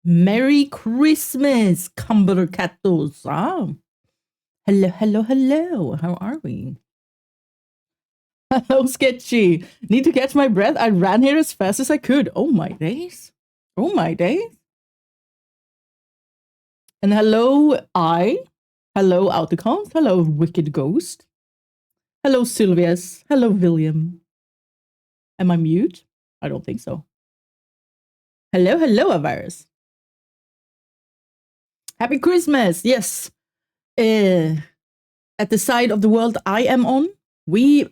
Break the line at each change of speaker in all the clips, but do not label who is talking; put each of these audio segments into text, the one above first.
Merry Christmas, Cumber Catos. Ah. Hello, hello, hello. How are we? Hello, Sketchy. Need to catch my breath. I ran here as fast as I could. Oh my days. Oh my days. And hello, Hello, Autocons. Hello, Wicked Ghost. Hello, Sylvius. Hello, William. Am I mute? I don't think so. Hello, hello, Avirus. Happy Christmas. Yes. At the side of the world I am on, we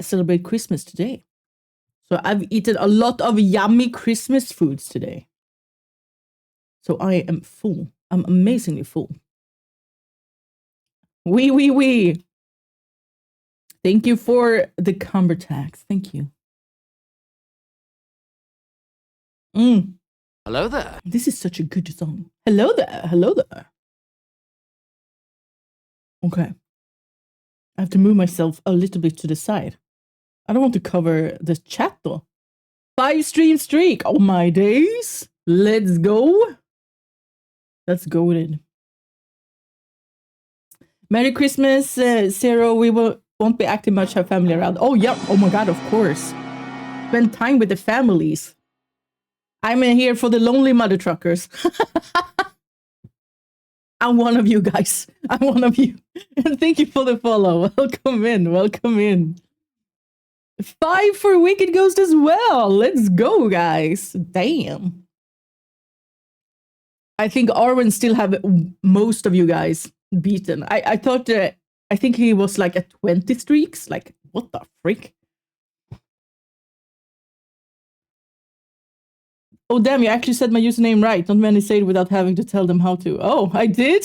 celebrate Christmas today. So I've eaten a lot of yummy Christmas foods today. So I am full. I'm amazingly full. We. Thank you for the Cumber tax. Thank you.
Hello there.
This is such a good song. Hello there. Hello there. Okay. I have to move myself a little bit to the side. I don't want to cover the chat though. 5 stream streak. Oh my days. Let's go. Let's go with it. Merry Christmas, Zero. We won't be acting much, have family around. Oh, yeah. Oh my God, of course. Spend time with the families. I'm here for the lonely mother truckers. I'm one of you guys. I'm one of you. And thank you for the follow. Welcome in. Welcome in. 5 for Wicked Ghost as well. Let's go, guys. Damn. I think Arwen still have most of you guys beaten. I thought, I think he was like at 20 streaks. Like, what the frick? Oh, damn, you actually said my username right. Not many say it without having to tell them how to. Oh, I did?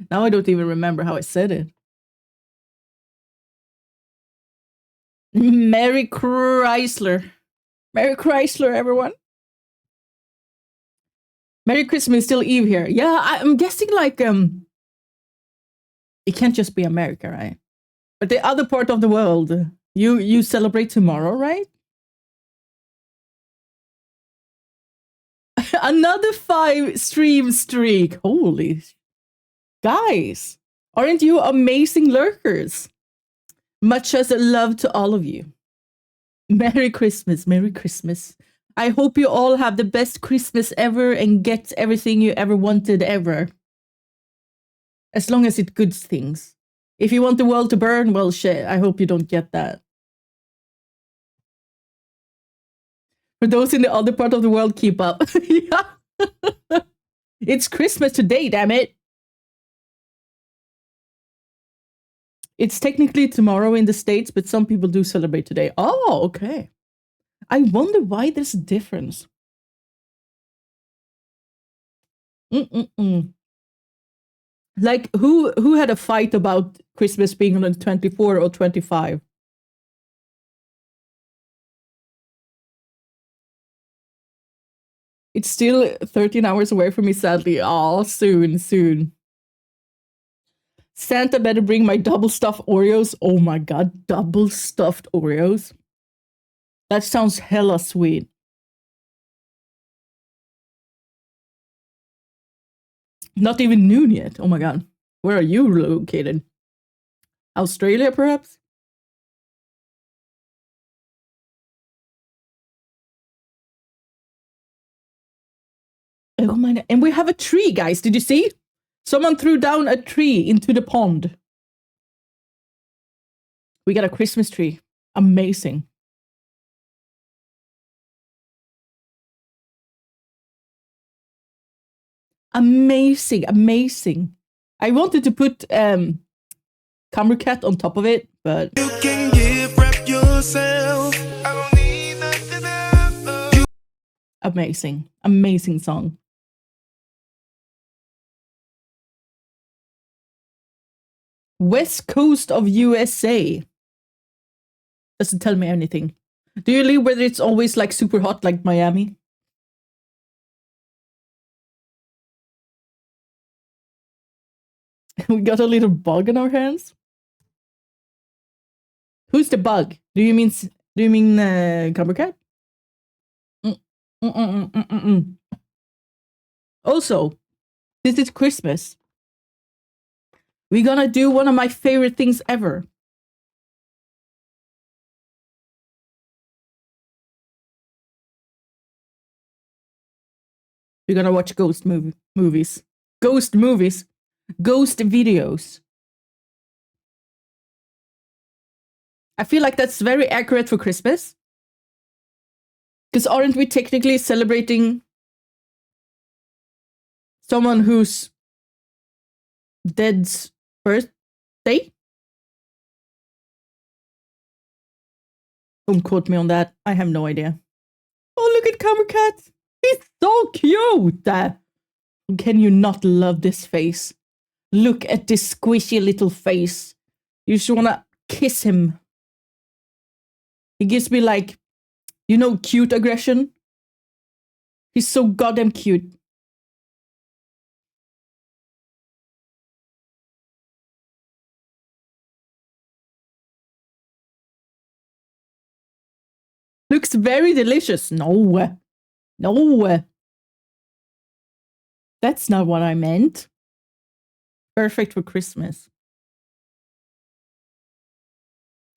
Now I don't even remember how I said it. Merry Chrysler. Merry Chrysler, everyone. Merry Christmas, still Eve here. Yeah, I'm guessing like, it can't just be America, right? But the other part of the world, you celebrate tomorrow, right? Another 5 stream streak. Holy guys, aren't you amazing lurkers? Much as love to all of you. Merry Christmas. Merry Christmas. I hope you all have the best Christmas ever and get everything you ever wanted ever. As long as it's good things. If you want the world to burn, well, shit, I hope you don't get that. For those in the other part of the world, keep up. Yeah. It's Christmas today, damn it. It's technically tomorrow in the States, but some people do celebrate today. Oh, okay. I wonder why there's a difference. Like, who had a fight about Christmas being on the 24 or 25? It's still 13 hours away from me, sadly. Oh, soon. Santa better bring my double stuffed Oreos. Oh my God, double stuffed Oreos. That sounds hella sweet. Not even noon yet. Oh my God. Where are you located? Australia, perhaps? Oh my, and we have a tree, guys. Did you see? Someone threw down a tree into the pond. We got a Christmas tree. Amazing. Amazing. I wanted to put Cumber Cat on top of it, but you can give rep yourself. I don't need nothing else. Amazing song. West Coast of USA. Doesn't tell me anything. Do you live where it's always like super hot like Miami? We got a little bug in our hands. Who's the bug? Do you mean Cumber Cat? Also, this is Christmas. We're gonna do one of my favorite things ever. We're gonna watch ghost movies. Ghost movies. Ghost videos. I feel like that's very accurate for Christmas. Because aren't we technically celebrating someone who's dead's birthday? Don't quote me on that. I have no idea. Oh, look at Camera Cat. He's so cute. Can you not love this face? Look at this squishy little face. You just want to kiss him. He gives me like, you know, cute aggression. He's so goddamn cute. Looks very delicious. No. No. That's not what I meant. Perfect for Christmas.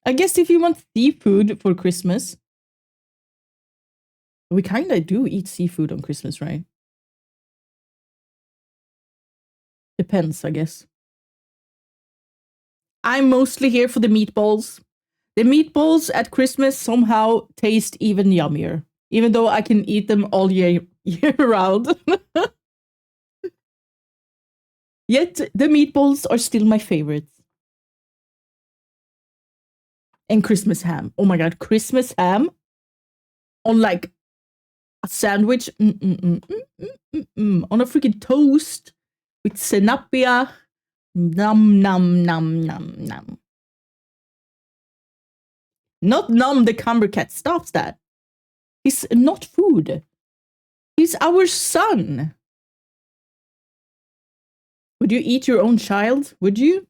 I guess if you want seafood for Christmas, we kind of do eat seafood on Christmas, right? Depends, I guess. I'm mostly here for the meatballs. The meatballs at Christmas somehow taste even yummier, even though I can eat them all year round. Yet the meatballs are still my favorites. And Christmas ham. Oh my god, Christmas ham on like a sandwich. On a freaking toast with sadppy. Nom, nom, nom, nom, nom. Not nom the Camera Cat. Stops that. He's not food. He's our son. Would you eat your own child? Would you?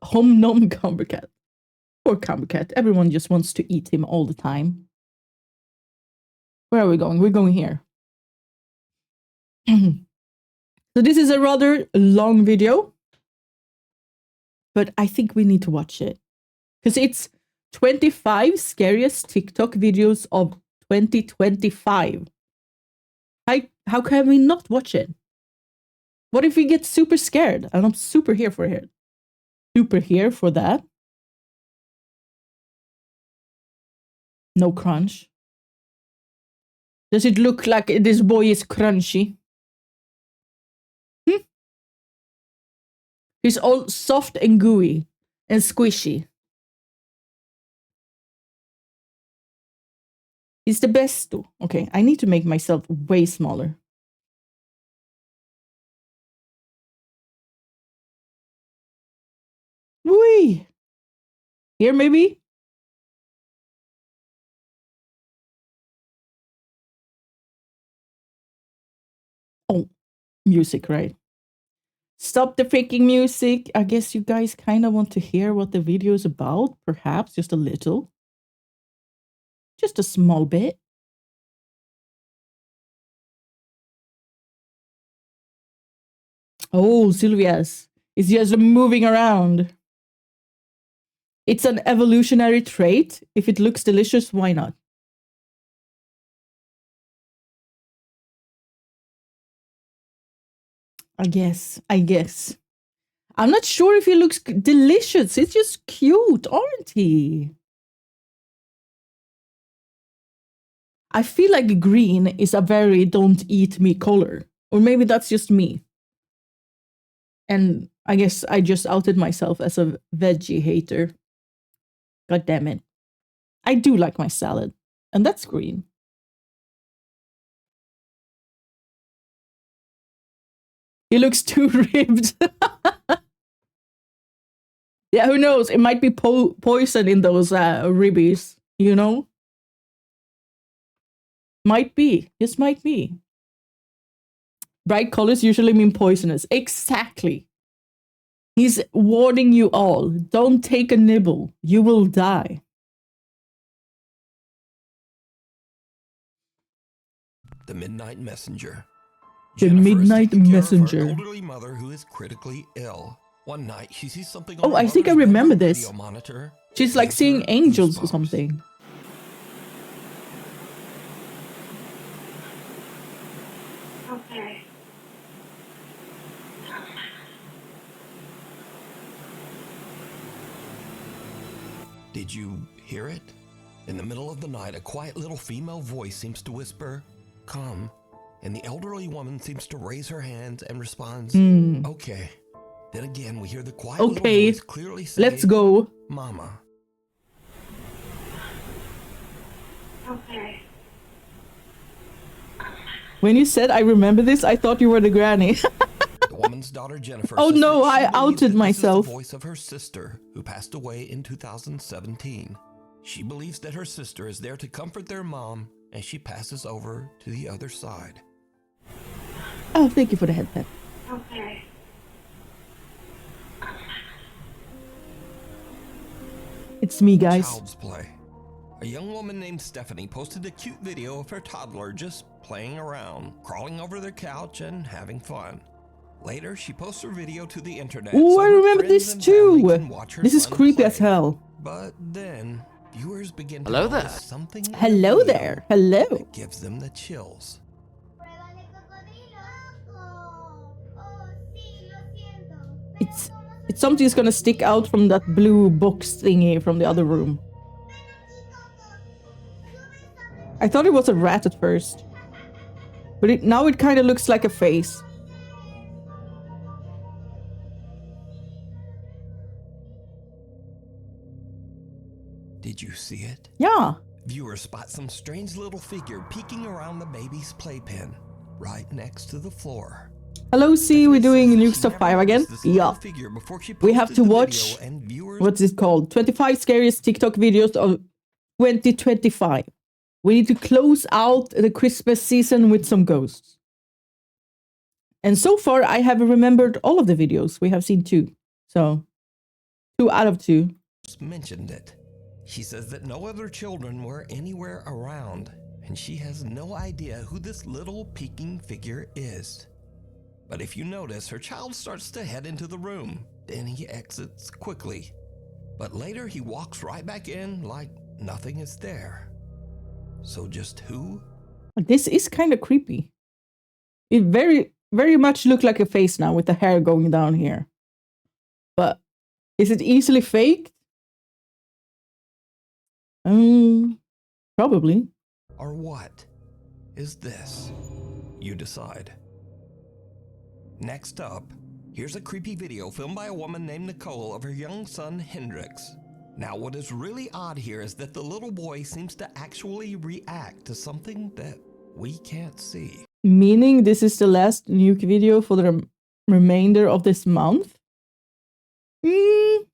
Hom nom Camera Cat. Poor Camera Cat. Everyone just wants to eat him all the time. Where are we going? We're going here. So this is a rather long video, but I think we need to watch it because it's 25 scariest TikTok videos of 2025. How can we not watch it? What if we get super scared? And I'm super here for it. Super here for that. No crunch. Does it look like this boy is crunchy? He's all soft and gooey and squishy. He's the best too. Okay, I need to make myself way smaller. Whee! Here maybe? Oh, music, right? Stop the freaking music. I guess you guys kind of want to hear what the video is about, perhaps just a little. Just a small bit. Oh, Sylvia's. It's just moving around. It's an evolutionary trait. If it looks delicious, why not? I guess. I'm not sure if he looks delicious. It's just cute, aren't he? I feel like green is a very don't eat me color. Or maybe that's just me. And I guess I just outed myself as a veggie hater. God damn it. I do like my salad. And that's green. He looks too ribbed. Yeah, who knows? It might be poison in those ribbies, you know? Might be. This might be. Bright colors usually mean poisonous. Exactly. He's warning you all. Don't take a nibble. You will die.
The Midnight Messenger.
The
Jennifer
Midnight
is taking
Messenger.
care of her elderly mother who is critically ill. One night, she sees something on
Oh,
her
I think I
mother's
remember
bedroom
this.
video monitor.
She's like
Gives
seeing
her
angels or
goosebumps.
something.
Okay.
Did you hear it? In the middle of the night, a quiet little female voice seems to whisper, "Come." And the elderly woman seems to raise her hands and responds, "Okay." Then again, we hear the quiet little
Okay,
voice clearly say,
let's go.
"Mama."
Okay.
When you said I remember this, I thought you were the granny.
The woman's daughter, Jennifer,
Oh
says
no,
that she
I
believes
outed
that this
myself.
is the voice of her sister who passed away in 2017. She believes that her sister is there to comfort their mom as she passes over to the other side.
Oh, thank you for the headset.
Okay.
It's me, guys.
Child's play. A young woman named Stephanie posted a cute video of her toddler just playing around, crawling over their couch and having fun. Later, she posts her video to the internet.
Oh,
so
I
her
remember
friends
this
and family can
too.
watch her
This is
son
creepy
play.
as hell.
But then, viewers begin to
Hello
notice
there.
something in the
Hello
video
there. Hello.
that gives them the chills.
It's something's gonna stick out from that blue box thingy from the other room. I thought it was a rat at first. But now it kind of looks like a face.
Did you see it?
Yeah.
Viewers spot some strange little figure peeking around the baby's playpen, right next to the floor.
Hello, C. We're doing
Stephanie
Nuke
says
Stuff
she
5
never
again.
noticed this little
Yeah.
figure before she
We have
posted
to
the
watch,
video, and viewers
what's it called? 25 scariest TikTok videos of 2025. We need to close out the Christmas season with some ghosts. And so far, I have remembered all of the videos. We have seen 2. So, 2 out of 2.
mentioned it. She says that no other children were anywhere around, and she has no idea who this little peeking figure is. But if you notice, her child starts to head into the room. Then he exits quickly. But later he walks right back in like nothing is there. So just who?
This is kind of creepy. It very much look like a face now with the hair going down here. But is it easily faked? Probably.
Or what is this? You decide. Next up, here's a creepy video filmed by a woman named Nicole of her young son Hendrix. Now, what is really odd here is that the little boy seems to actually react to something that we can't see.
Meaning this is the last nuke video for the remainder of this month? It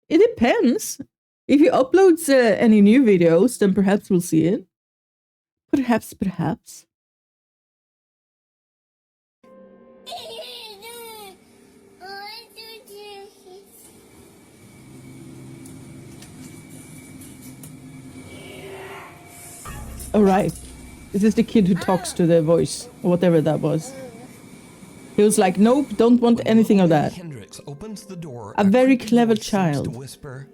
depends. If he uploads any new videos, then perhaps we'll see it. Perhaps. Alright. This is the kid who talks to the voice, or whatever that was. He was like, nope, don't want anything of that.
Hendrix opens the door.
A very
creepy
clever
voice seems
child.
to whisper,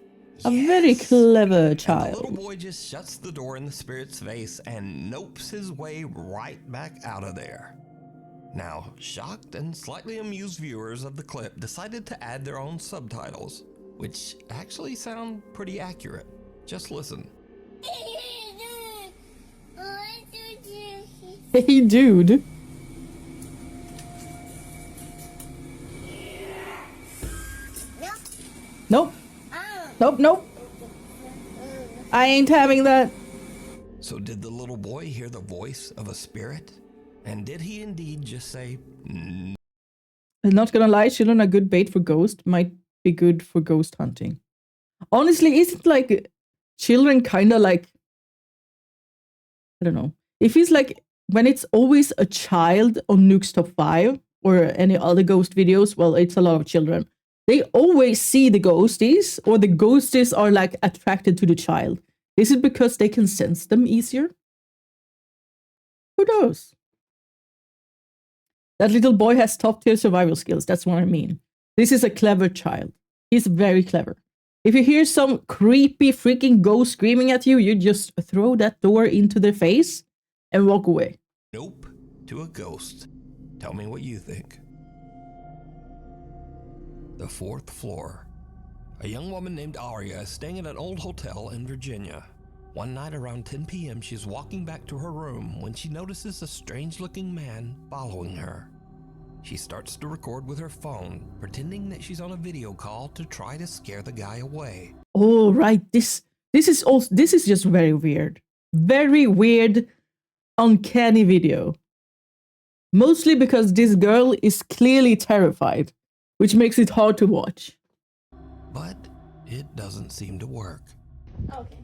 A very
"Yes."
clever
And the
child.
little boy just shuts the door in the spirit's face and nopes his way right back out of there. Now, shocked and slightly amused viewers of the clip decided to add their own subtitles, which actually sound pretty accurate. Just listen.
Hey, dude. Nope. Nope. I ain't having that.
So did the little boy hear the voice of a spirit? And did he indeed just say,
I'm not gonna lie, children are good bait for ghost. Might be good for ghost hunting. Honestly, isn't like children kind of like, I don't know. It feels like when it's always a child on Nuke's Top 5 or any other ghost videos, well, it's a lot of children. They always see the ghosties, or the ghosties are like attracted to the child. Is it because they can sense them easier? Who knows? That little boy has top tier survival skills. That's what I mean. This is a clever child. He's very clever. If you hear some creepy freaking ghost screaming at you, you just throw that door into their face and walk away.
Nope to a ghost. Tell me what you think. The 4th floor. A young woman named Aria is staying at an old hotel in Virginia. One night around 10 p.m., she's walking back to her room when she notices a strange-looking man following her. She starts to record with her phone, pretending that she's on a video call to try to scare the guy away.
Oh, right. This is just very weird. Very weird, uncanny video. Mostly because this girl is clearly terrified, which makes it hard to watch.
But it doesn't seem to work.
Okay.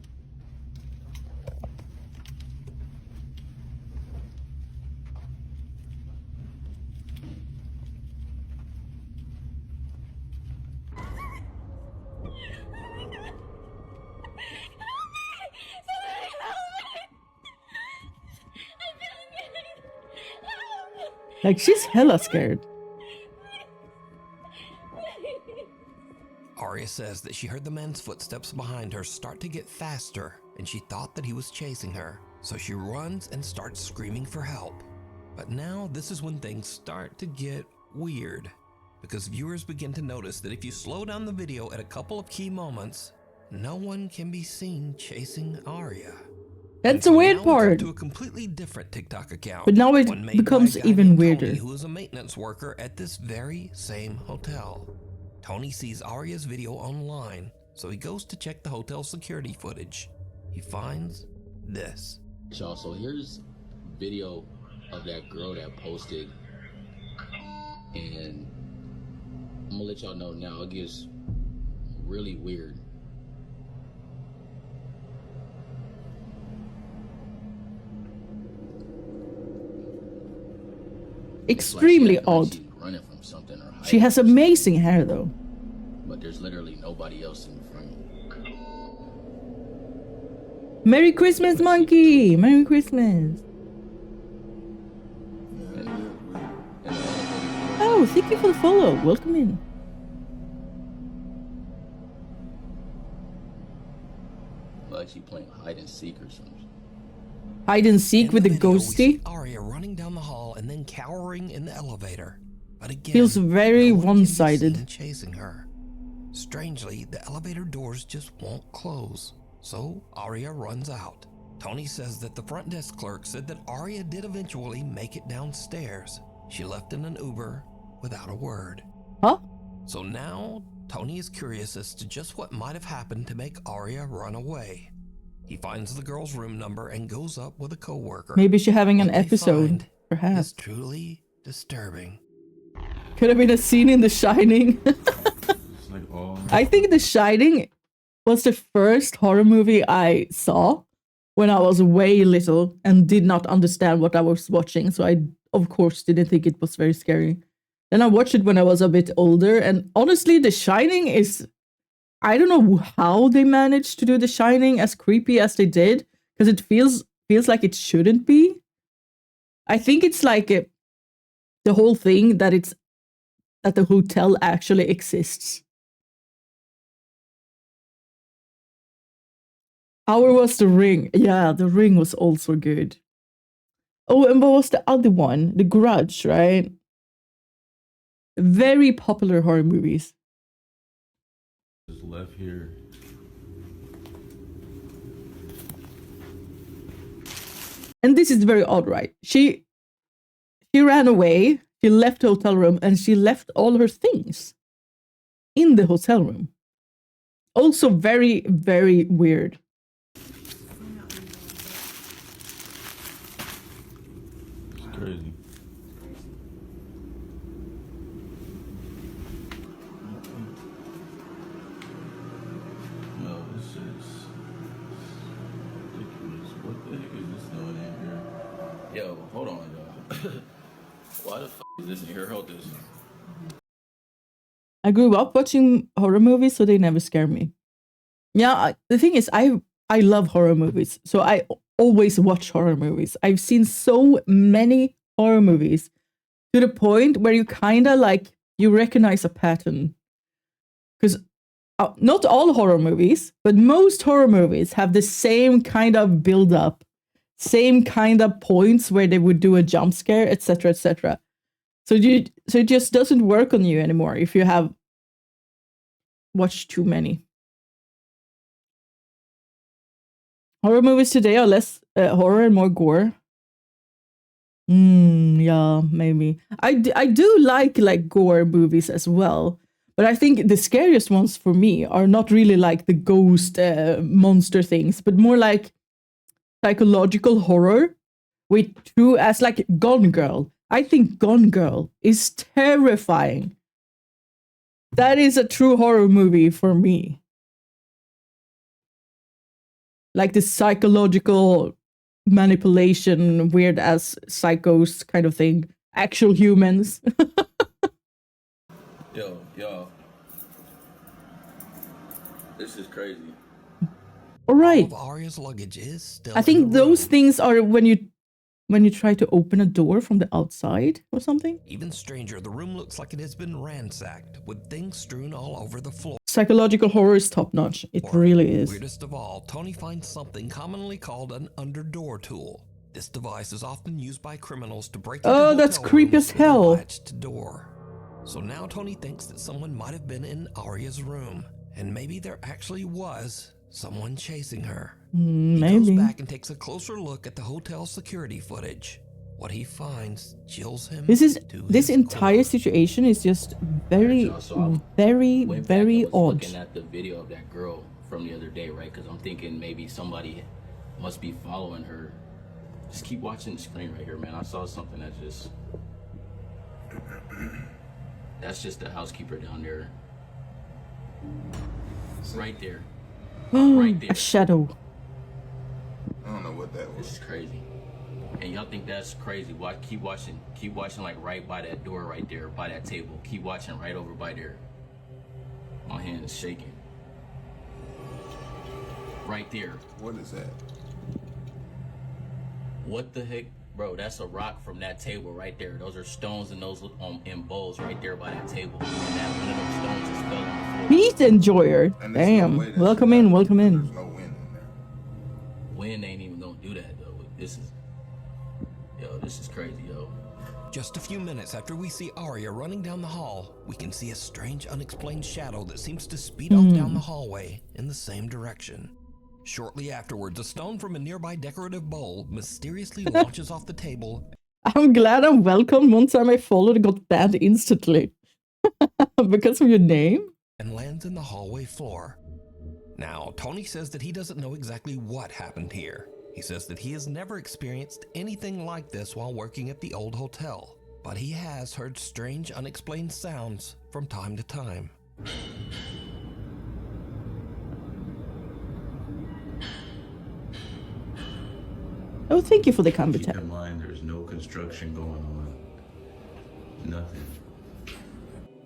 Like, she's hella scared.
Aria says that she heard the man's footsteps behind her start to get faster, and she thought that he was chasing her. So she runs and starts screaming for help. But now this is when things start to get weird, because viewers begin to notice that if you slow down the video at a couple of key moments, no one can be seen chasing Aria.
That's the weird part.
To a completely different TikTok account.
But now it becomes even weirder.
Tony, who is a maintenance worker at this very same hotel. Tony sees Aria's video online, so he goes to check the hotel security footage. He finds this.
Y'all, so here's video of that girl that posted, and I'm gonna let y'all know now. It gets really weird.
Extremely odd.
She's running from something or
She has amazing hair though.
But there's literally nobody else in front.
Merry Christmas, monkey! Merry Christmas. Oh, thank you for the follow. Welcome in.
Like she playing hide and seek or something.
Hide and seek with the ghosty.
Aria running down the hall and then cowering in the elevator. But again,
Feels very
no one can be
one-sided.
seen chasing her. Strangely, the elevator doors just won't close. So Aria runs out. Tony says that the front desk clerk said that Aria did eventually make it downstairs. She left in an Uber without a word.
Huh?
So now Tony is curious as to just what might have happened to make Aria run away. He finds the girl's room number and goes up with a coworker.
Maybe she's having an
What they
episode,
find
perhaps.
is truly disturbing.
Could have been a scene in The Shining. I think The Shining was the first horror movie I saw when I was way little and did not understand what I was watching. So I, of course, didn't think it was very scary. Then I watched it when I was a bit older. And honestly, The Shining is... I don't know how they managed to do The Shining as creepy as they did. Because it feels like it shouldn't be. I think it's like the whole thing that it's... that the hotel actually exists. How was The Ring? Yeah, The Ring was also good. Oh, and what was the other one? The Grudge, right? Very popular horror movies.
Just left here.
And this is very odd, right? She ran away, she left the hotel room, and she left all her things in the hotel room. Also very, very weird.
Crazy. No, this is ridiculous. What the heck is this doing in here?
Yo, hold on, y'all. Why the is this in here? Hold this.
I grew up watching horror movies, so they never scare me. Yeah, the thing is, I love horror movies, so I always watch horror movies. I've seen so many horror movies to the point where you kind of like, you recognize a pattern. Because not all horror movies, but most horror movies have the same kind of build up, same kind of points where they would do a jump scare, etc., etc. So it just doesn't work on you anymore if you have watched too many. Horror movies today are less horror and more gore. Yeah, maybe. I do like gore movies as well. But I think the scariest ones for me are not really like the ghost monster things, but more like psychological horror with true, as like Gone Girl. I think Gone Girl is terrifying. That is a true horror movie for me. Like the psychological manipulation, weird as psychos kind of thing. Actual humans.
Yo. This is crazy.
All right.
All of Arya's luggage is still
I
in
think
the
those
room.
things are when you try to open a door from the outside or something.
Even stranger, the room looks like it has been ransacked, with things strewn all over the floor.
Psychological horror is top notch. It really is.
Weirdest of all, Tony finds something commonly called an underdoor tool. This device is often used by criminals to break into
Oh, that's
hotel
creepy
rooms
as
with a
hell.
latched door. So now Tony thinks that someone might have been in Arya's room, and maybe there actually was someone chasing her. He goes
Maybe.
back and takes a closer look at the hotel security footage. What he finds chills him.
This
to
this
his
entire
core.
situation is just very,
Went back
very
and was
odd.
looking at the video of that girl from the other day, right? Because I'm thinking maybe somebody must be following her. Just keep watching the screen right here, man. I saw something that just... That's just the housekeeper down there. Right there. Right there.
A shadow.
I don't know what that
This
was.
is crazy. And y'all think that's crazy. Watch, keep watching like right by that door right there, by that table. Keep watching right over by there. My hand is shaking. Right there.
What is that?
What the heck? Bro, that's a rock from that table right there. Those are stones and those in bowls right there by that table. And that one of those stones just fell on the floor.
Meat enjoyer.
And there's no
Damn.
way that
Welcome
shit
in,
happened
welcome
because
in.
There's no wind in there.
Wind ain't even gonna do that though. This is crazy, yo.
Just a few minutes after we see Arya running down the hall, we can see a strange unexplained shadow that seems to speed off down the hallway in the same direction. Shortly afterwards, a stone from a nearby decorative bowl mysteriously launches off the table.
I'm glad I'm welcome. One time I followed and got banned instantly. Because of your name?
And lands in the hallway floor. Now, Tony says that he doesn't know exactly what happened here. He says that he has never experienced anything like this while working at the old hotel, but he has heard strange, unexplained sounds from time to time.
Oh, thank you for the
Keep
combat.
in mind, there's no construction going on. Nothing.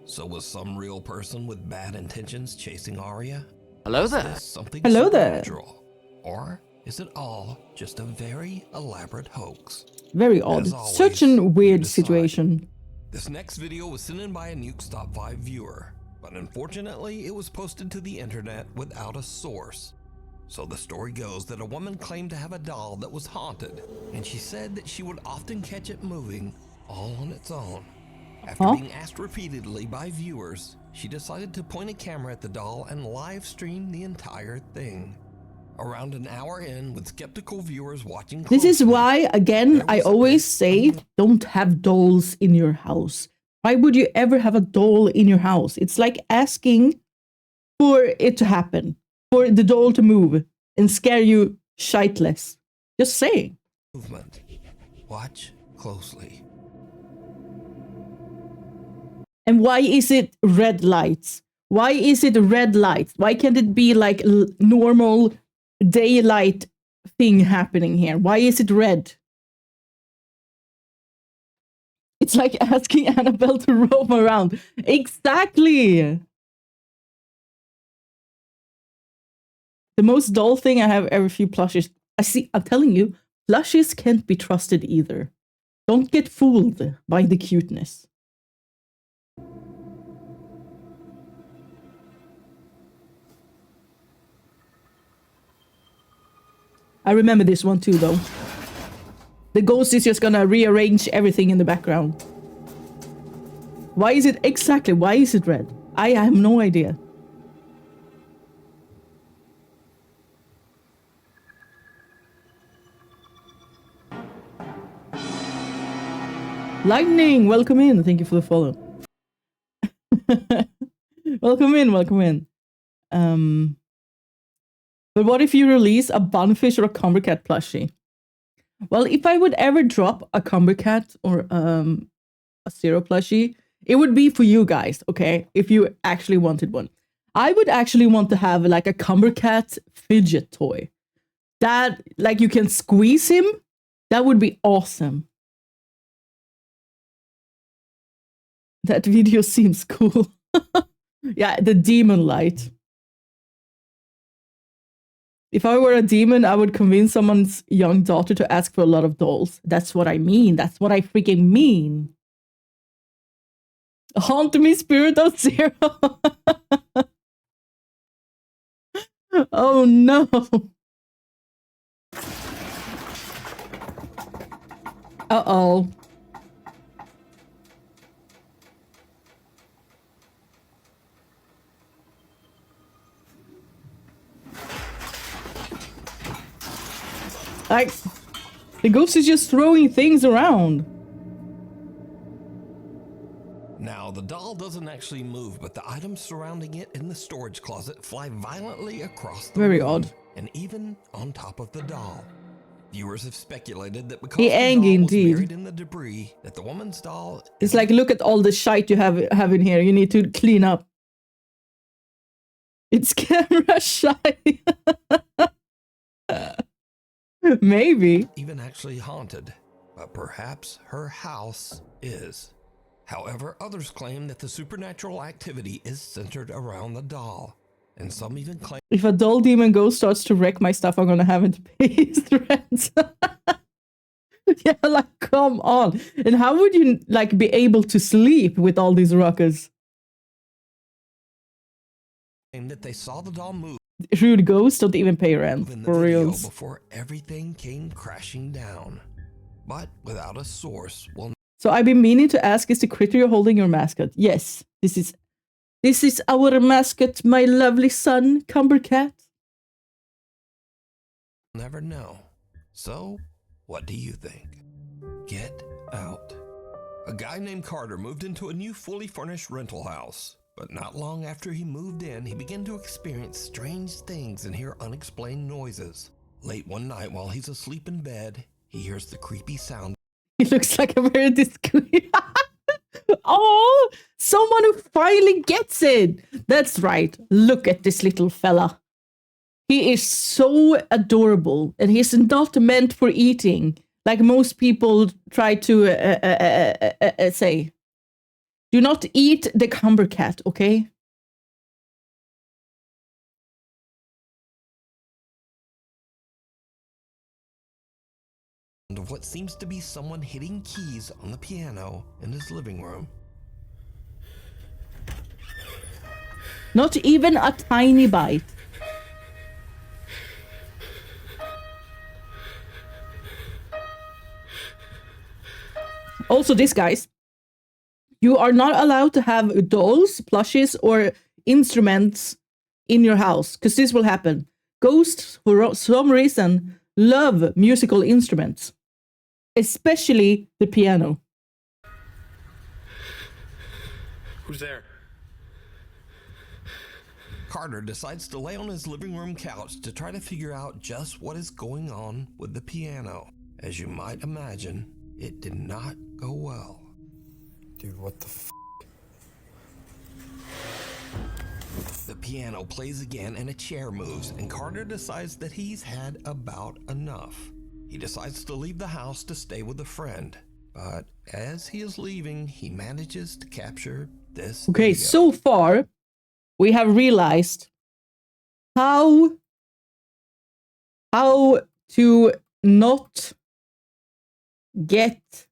So was some real person with bad intentions chasing Arya?
Hello
Is
there.
this something
Hello there.
supernatural? Or is it all just a very elaborate hoax?
Very odd.
As always,
Such a
you
weird
decide.
situation.
This next video was sent in by a Nuke's Top 5 viewer, but unfortunately it was posted to the internet without a source. So the story goes that a woman claimed to have a doll that was haunted, and she said that she would often catch it moving all on its own. After
Huh?
being asked repeatedly by viewers, she decided to point a camera at the doll and live stream the entire thing. Around an hour in, with skeptical viewers watching
This is
closely,
why, again,
there
I
was a
always
bit
say don't have dolls in your house. Why would you ever have a doll in your house? It's like asking for it to happen, for the doll to move and scare you shiteless. Just saying.
movement. Watch closely.
And why is it red lights? Why is it red lights? Why can't it be like normal daylight thing happening here? Why is it red? It's like asking Annabelle to roam around. Exactly. The most dull thing I have ever few plushies. I'm telling you, plushies can't be trusted either. Don't get fooled by the cuteness. I remember this one too, though. The ghost is just gonna rearrange everything in the background. Why is it exactly? Why is it red? I have no idea. Lightning, welcome in. Thank you for the follow. Welcome in, welcome in. But what if you release a Bunfish or a Cumbercat plushie? Well, if I would ever drop a Cumbercat or a Zero plushie, it would be for you guys, okay? If you actually wanted one. I would actually want to have like a Cumbercat fidget toy. That, like, you can squeeze him. That would be awesome. That video seems cool. Yeah, the demon light. If I were a demon, I would convince someone's young daughter to ask for a lot of dolls. That's what I mean. That's what I freaking mean. Haunt me, spirit of Zero. Oh no. Uh-oh. Like, the ghost is just throwing things around.
Now, the doll doesn't actually move, but the items surrounding it in the storage closet fly violently across the
Very
room,
odd.
and even on top of the doll. Viewers have speculated that because
He
the
angry
doll was
indeed.
buried in the debris, that the woman's doll
It's like, look at all the shite you have in here. You need to clean up. It's camera shy. Maybe.
even actually haunted, but perhaps her house is. However, others claim that the supernatural activity is centered around the doll, and some even claim
If a doll demon ghost starts to wreck my stuff, I'm gonna have him to pay his rent. Yeah, like, come on. And how would you, like, be able to sleep with all these ruckus?
that they saw the doll move
Rude ghosts don't even pay rent,
in the
for
video
reals.
before everything came crashing down. But without a source, we'll
So I've been meaning to ask, is the critter you're holding your mascot? Yes, this is our mascot, my lovely son, Cumbercat.
never know. So, what do you think? Get out. A guy named Carter moved into a new fully furnished rental house. But not long after he moved in, he began to experience strange things and hear unexplained noises. Late one night while he's asleep in bed, he hears the creepy sound.
He looks like a very discreet. Oh, someone who finally gets it. That's right. Look at this little fella. He is so adorable, and he's not meant for eating, like most people try to say. Do not eat the Cumbercat, okay?
Of what seems to be someone hitting keys on the piano in his living room.
Not even a tiny bite. Also, this, guys, you are not allowed to have dolls, plushies, or instruments in your house, because this will happen. Ghosts, for some reason, love musical instruments, especially the piano.
Who's there?
Carter decides to lay on his living room couch to try to figure out just what is going on with the piano. As you might imagine, it did not go well.
Dude, what the f?
The piano plays again and a chair moves, and Carter decides that he's had about enough. He decides to leave the house to stay with a friend. But as he is leaving, he manages to capture this
Okay,
video.
so far we have realized how to not get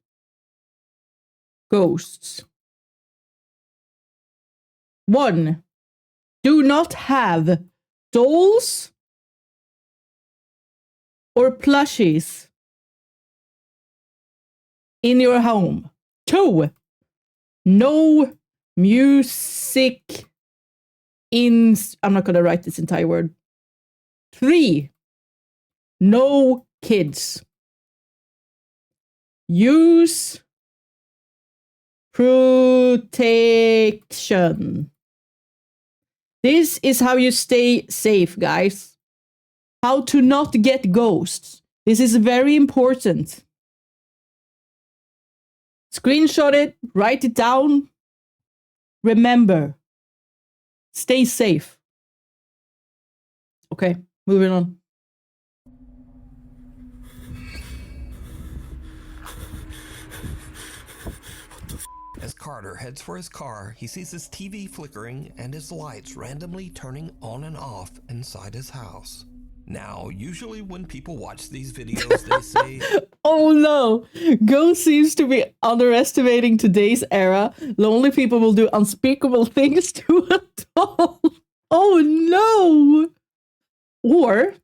ghosts. 1, do not have dolls or plushies in your home. 2, no music in... I'm not going to write this entire word. 3, no kids. Use protection. This is how you stay safe, guys. How to not get ghosts. This is very important. Screenshot it, write it down. Remember, stay safe. Okay, moving on.
As Carter heads for his car, he sees his TV flickering and his lights randomly turning on and off inside his house. Now, usually when people watch these videos, they say,
Oh no! Ghost seems to be underestimating today's era. Lonely people will do unspeakable things to a doll. Oh no! Or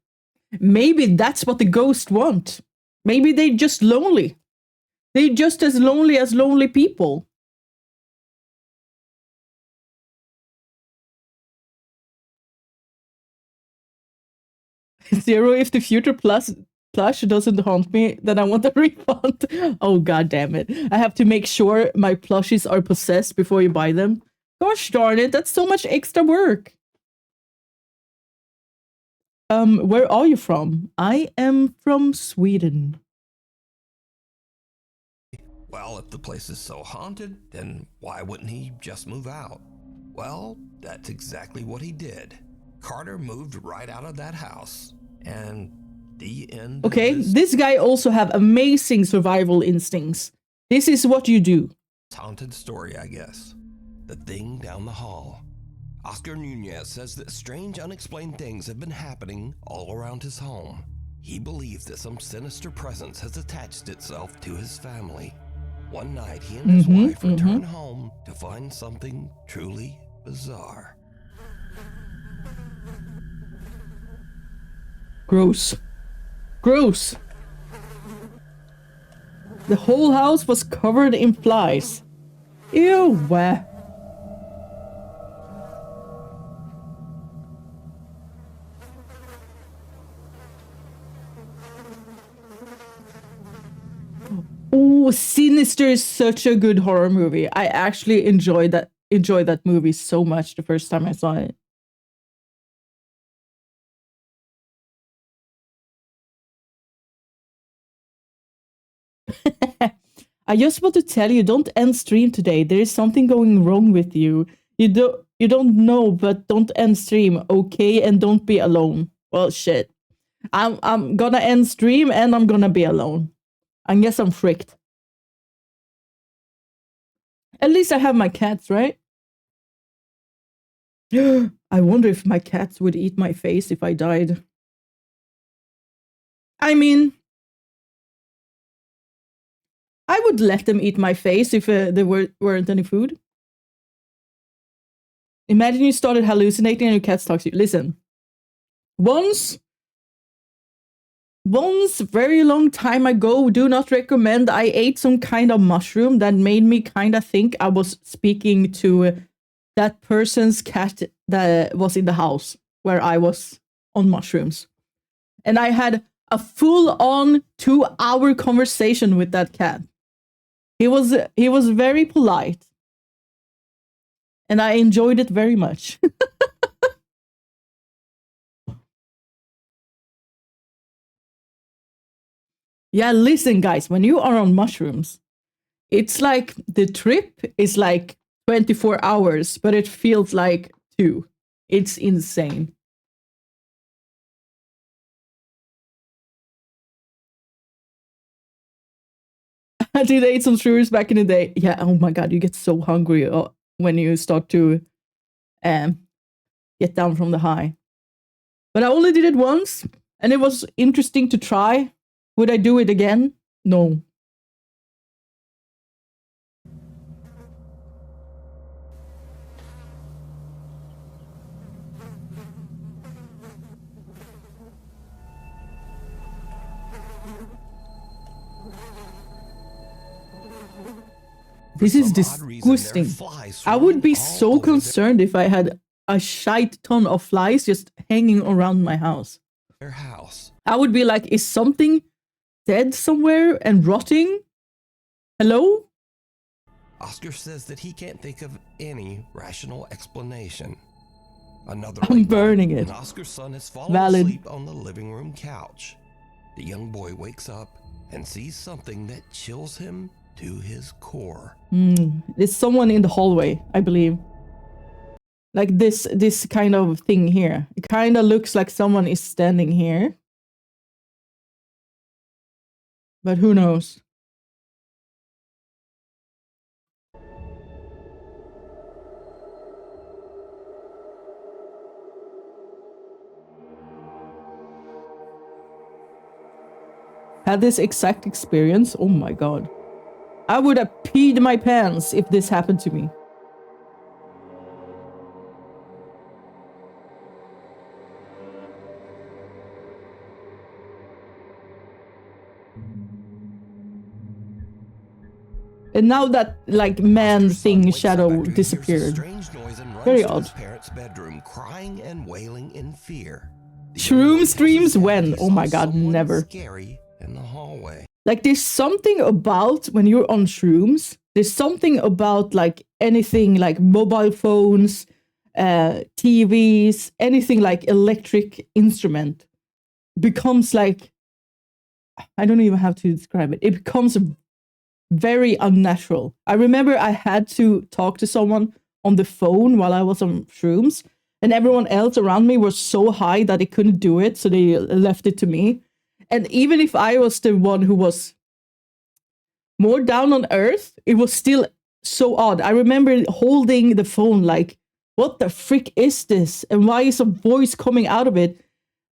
maybe that's what the ghosts want. Maybe they're just lonely. They're just as lonely people. Zero, if the future plush doesn't haunt me, then I want a refund. Oh god damn it. I have to make sure my plushies are possessed before you buy them. Gosh darn it, that's so much extra work. Where are you from? I am from Sweden.
well, if the place is so haunted, then why wouldn't he just move out? Well, that's exactly what he did. Carter moved right out of that house. And the end.
Okay,
of
this guy also have amazing survival instincts. This is what you do.
haunted story, I guess. The thing down the hall. Oscar Nunez says that strange, unexplained things have been happening all around his home. He believes that some sinister presence has attached itself to his family. One night, he and his wife return home to find something truly bizarre.
Gross. Gross. The whole house was covered in flies. Ew. Oh, Sinister is such a good horror movie. I actually enjoyed that movie so much the first time I saw it. I just want to tell you, don't end stream today. There is something going wrong with you. You don't know, but don't end stream, okay? And don't be alone. Well, shit. I'm gonna end stream and I'm gonna be alone. I guess I'm fricked. At least I have my cats, right? I wonder if my cats would eat my face if I died. I mean, I would let them eat my face if there weren't any food. Imagine you started hallucinating and your cats talk to you. Listen, once very long time ago, do not recommend, I ate some kind of mushroom that made me kind of think I was speaking to that person's cat that was in the house where I was on mushrooms. And I had a full-on 2-hour conversation with that cat. He was very polite. And I enjoyed it very much. Yeah, listen, guys, when you are on mushrooms, it's like the trip is like 24 hours, but it feels like 2. It's insane. I did eat some shrooms back in the day. Yeah, oh my god, you get so hungry when you start to get down from the high. But I only did it once, and it was interesting to try. Would I do it again? No. This is disgusting. I would be so concerned if I had a shite ton of flies just hanging around my house.
Their house.
I would be like, is something dead somewhere and rotting? Hello?
Oscar says that he can't think of any rational explanation. Another
I'm
late
burning
night,
it.
and Oscar's son is falling
Valid.
asleep on the living room couch. The young boy wakes up and sees something that chills him to his core.
There's someone in the hallway, I believe. Like this kind of thing here. It kind of looks like someone is standing here. But who knows? Had this exact experience? Oh my god. I would have peed my pants if this happened to me. And now that, like, man thing shadow disappeared. Very odd.
His parents' bedroom, crying and wailing in fear.
Shroom streams when? Oh my god, never.
Scary in the hallway.
Like, there's something about when you're on shrooms, there's something about, like, anything like mobile phones, TVs, anything like electric instrument becomes like, I don't even have to describe it. It becomes very unnatural. I remember I had to talk to someone on the phone while I was on shrooms, and everyone else around me was so high that they couldn't do it, so they left it to me. And even if I was the one who was more down on earth, it was still so odd. I remember holding the phone like, what the frick is this? And why is a voice coming out of it?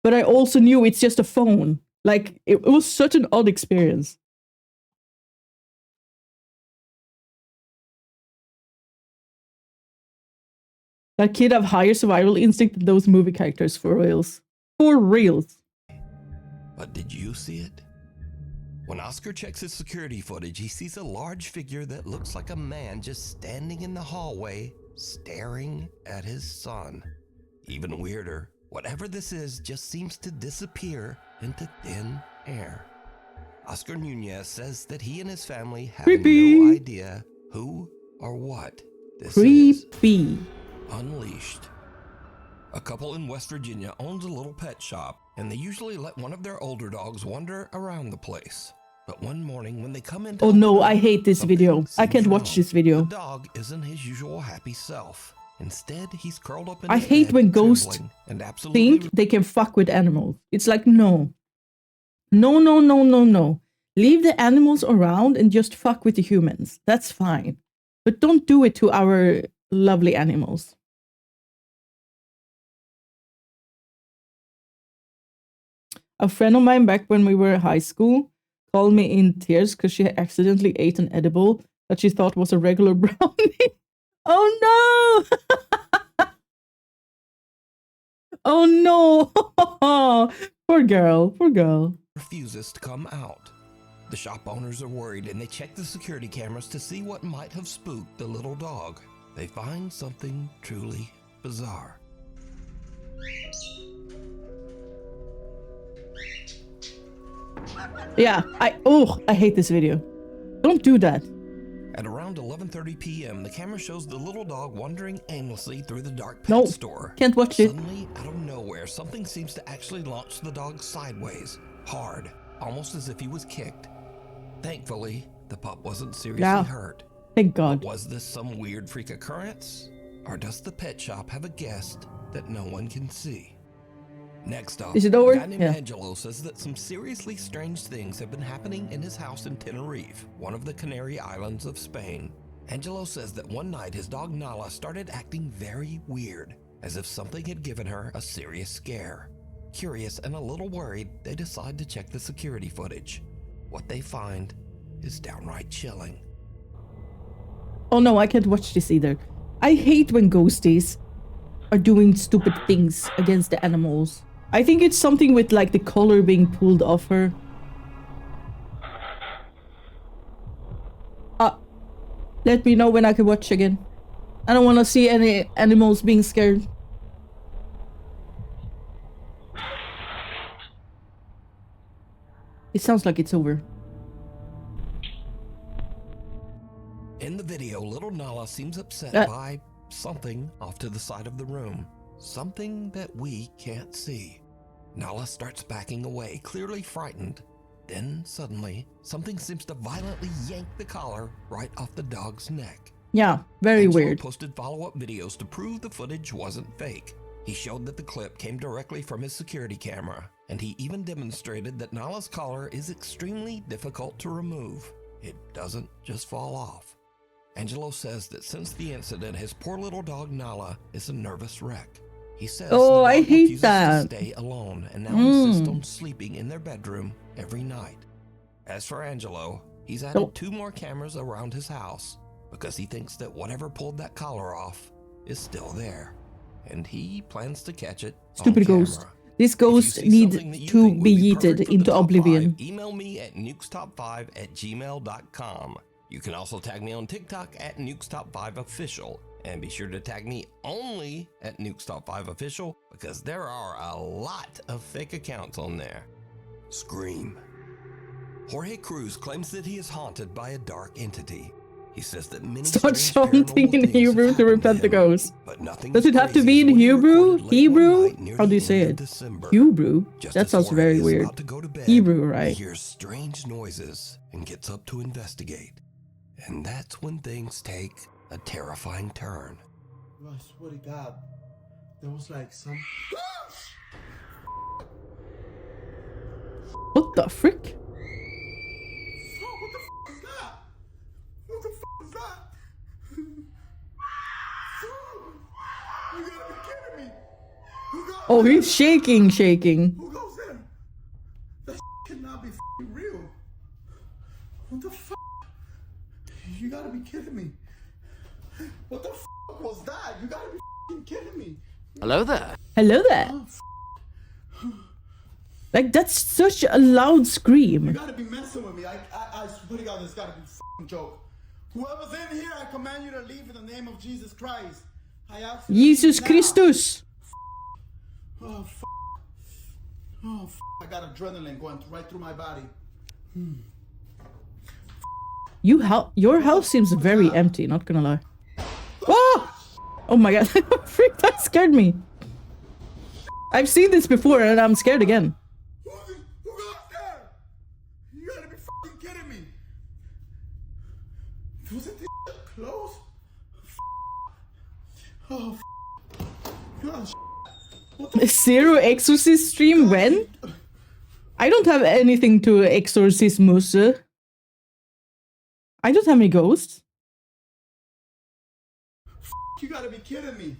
But I also knew it's just a phone. Like, it was such an odd experience. That kid have higher survival instinct than those movie characters, for reals. For reals.
But did you see it? When Oscar checks his security footage, he sees a large figure that looks like a man just standing in the hallway, staring at his son. Even weirder, whatever this is just seems to disappear into thin air. Oscar Nunez says that he and his family have no idea who or what this is.
Creepy.
Unleashed. A couple in West Virginia owns a little pet shop, and they usually let one of their older dogs wander around the place. But one morning when they come in,
oh no, I hate this video. I can't watch this video.
The dog isn't his usual happy self. Instead, he's curled up in
I
his
hate
bed,
when ghosts
and absolutely
think they can fuck with animals. It's like, no. No, no, no, no, no. Leave the animals around and just fuck with the humans. That's fine. But don't do it to our lovely animals. A friend of mine back when we were in high school called me in tears because she accidentally ate an edible that she thought was a regular brownie. Oh no! Oh no! Poor girl, poor girl.
Refuses to come out. The shop owners are worried and they check the security cameras to see what might have spooked the little dog. They find something truly bizarre.
Yeah, I hate this video. Don't do that.
At around 11:30 p.m., the camera shows the little dog wandering aimlessly through the dark pet
Nope,
store.
can't watch it.
Suddenly, out of nowhere, something seems to actually launch the dog sideways, hard, almost as if he was kicked. Thankfully, the pup wasn't seriously hurt.
Thank God.
But was this some weird freak occurrence? Or does the pet shop have a guest that no one can see? Next up,
Is it over?
a guy named
Yeah.
Angelo says that some seriously strange things have been happening in his house in Tenerife, one of the Canary Islands of Spain. Angelo says that one night his dog Nala started acting very weird, as if something had given her a serious scare. Curious and a little worried, they decide to check the security footage. What they find is downright chilling.
Oh no, I can't watch this either. I hate when ghosties are doing stupid things against the animals. I think it's something with like the collar being pulled off her. Let me know when I can watch again. I don't want to see any animals being scared. It sounds like it's over.
In the video, little Nala seems upset by something off to the side of the room. Something that we can't see. Nala starts backing away, clearly frightened. Then, suddenly, something seems to violently yank the collar right off the dog's neck.
Yeah, very
Angelo
weird.
posted follow-up videos to prove the footage wasn't fake. He showed that the clip came directly from his security camera, and he even demonstrated that Nala's collar is extremely difficult to remove. It doesn't just fall off. Angelo says that since the incident, his poor little dog Nala is a nervous wreck. He says the dog
I hate
refuses
that.
to stay alone and now insists on sleeping in their bedroom every night. As for Angelo, he's added 2 more cameras around his house because he thinks that whatever pulled that collar off is still there, and he plans to catch it
Stupid
on
ghost.
camera.
This
If you
ghost
see
needs
something that you
to
think
be
would
yeeted
perfect for the
into
top
oblivion.
5, email me at nukestop5@gmail.com. You can also tag me on TikTok at nukestop5official, and be sure to tag me only at nukestop5official because there are a lot of fake accounts on there. Scream. Jorge Cruz claims that he is haunted by a dark entity. He says that many
Start
strange
chanting
paranormal
in
things have
Hebrew to
happened
repent the
him,
ghost.
but nothing
Does
as
it have to
crazy
be
as
in
what he
Hebrew?
recorded late one
Hebrew?
night near
How do
the
you say
end of
it?
December.
Hebrew?
Just
That
as
sounds
Jorge
very
is
weird.
about to go to bed,
Hebrew, right?
He hears strange noises and gets up to investigate. And that's when things take a terrifying turn.
I swear to God, there was like some.
What the frick?
What the f is that? You gotta be kidding me! Who goes
Oh,
there?
he's shaking.
Who goes there? That cannot be real. What the f? You gotta be kidding me. What the f was that? You gotta be kidding me.
Hello there.
Hello there.
Oh,
Like, that's such a loud scream.
you gotta be messing with me. I swear to God, this gotta be a joke. Whoever's in here, I command you to leave in the name of Jesus Christ. I ask you to leave
Jesus
now.
Christus.
Oh, f. Oh, f. I got adrenaline going right through my body.
Your house seems very empty, not gonna lie. Oh! Oh my god. Freak, that scared me. I've seen this before and I'm scared again.
Who goes there? You gotta be f***ing kidding me. Wasn't this close? Oh, gosh.
Zero exorcist stream when? I don't have anything to exorcismus. I don't have any ghosts.
You gotta be kidding me.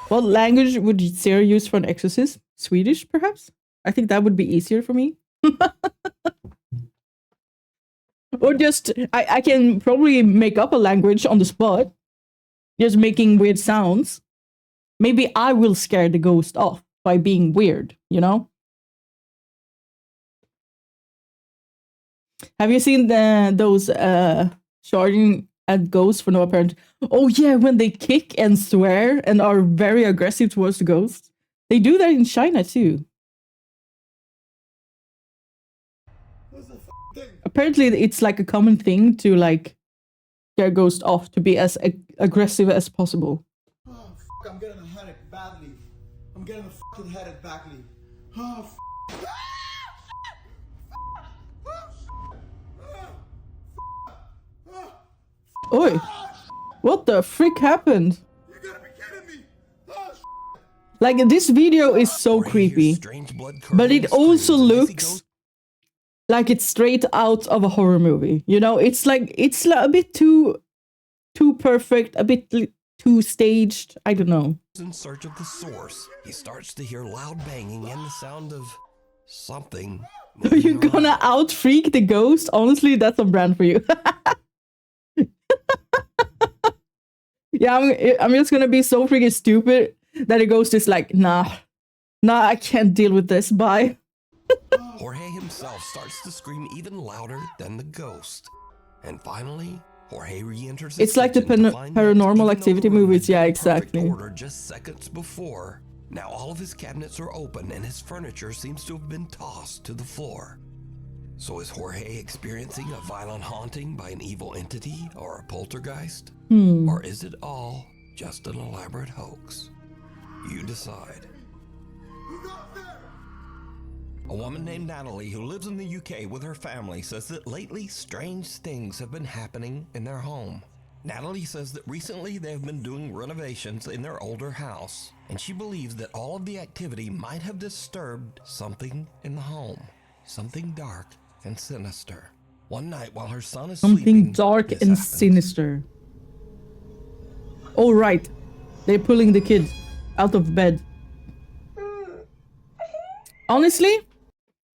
What language would Sarah use for an exorcist? Swedish, perhaps? I think that would be easier for me. Or just, I can probably make up a language on the spot. Just making weird sounds. Maybe I will scare the ghost off by being weird, you know? Have you seen those charging at ghosts for no apparent... Oh yeah, when they kick and swear and are very aggressive towards the ghost. They do that in China too.
What's the thing?
Apparently it's like a common thing to like scare ghosts off to be as aggressive as possible.
Oh, I'm getting a headache badly. I'm getting a fucking headache badly. Oh,
Oi, what the frick happened?
you gotta be kidding me. Oh,
Like, this video is so
Jorge hears
creepy,
strange blood
but
curdling
it also
screams, and as he
looks
goes
like it's straight out of a horror movie. You know, it's like a bit too perfect, a bit too staged. I don't know.
in search of the source, he starts to hear loud banging and the sound of something.
Are you
moving
gonna
around.
out freak the ghost? Honestly, that's on brand for you. Yeah, I'm just gonna be so freaking stupid that the ghost is like, nah, I can't deal with this. Bye.
Jorge himself starts to scream even louder than the ghost. And finally, Jorge re-enters his
It's like the
kitchen to find that
Paranormal
even though
Activity
the room
movies.
had
Yeah,
been in perfect
exactly.
order just seconds before, now all of his cabinets are open and his furniture seems to have been tossed to the floor. So is Jorge experiencing a violent haunting by an evil entity or a poltergeist? Or is it all just an elaborate hoax? You decide. A woman named Natalie who lives in the UK with her family says that lately strange things have been happening in their home. Natalie says that recently they have been doing renovations in their older house, and she believes that all of the activity might have disturbed something in the home. Something dark and sinister. One night while her son is
Something
sleeping,
dark
this
and
happens.
sinister. Oh, right. They're pulling the kid out of bed. Honestly,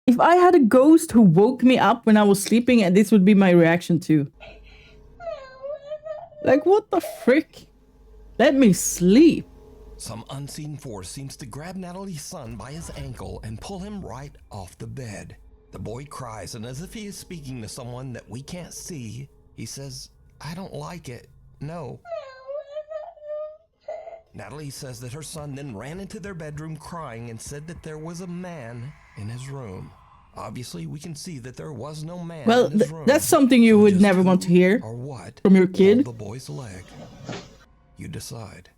if I had a ghost who woke me up when I was sleeping, and this would be my reaction too. Like, what the frick? Let me sleep.
Some unseen force seems to grab Natalie's son by his ankle and pull him right off the bed. The boy cries, and as if he is speaking to someone that we can't see, he says, "I don't like it. No." Natalie says that her son then ran into their bedroom crying and said that there was a man in his room. Obviously, we can see that there was no man
Well,
in his room.
that's something you
So
would
just
never
who
want to hear
or what
from your
pulled
kid.
the boy's leg. You decide.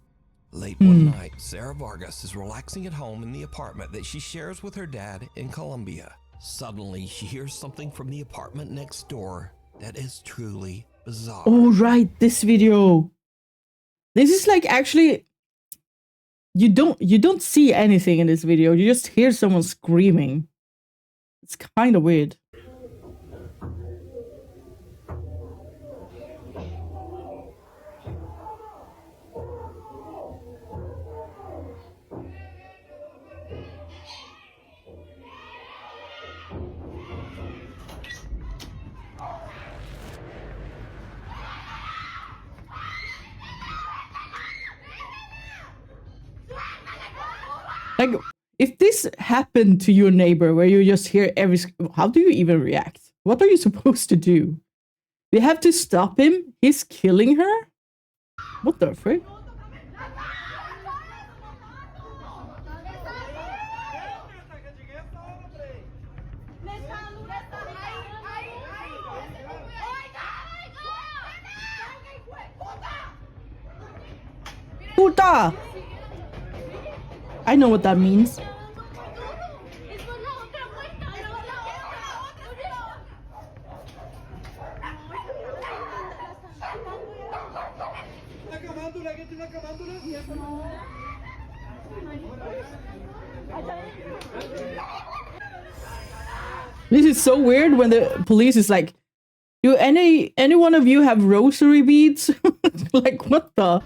Late one night, Sarah Vargas is relaxing at home in the apartment that she shares with her dad in Colombia. Suddenly, she hears something from the apartment next door that is truly bizarre.
Oh, right, this video. This is like, actually, you don't see anything in this video. You just hear someone screaming. It's kind of weird. Like, if this happened to your neighbor where you just hear how do you even react? What are you supposed to do? You have to stop him? He's killing her? What the frick? Puta! I know what that means. This is so weird when the police is like, do any one of you have rosary beads? Like, what the?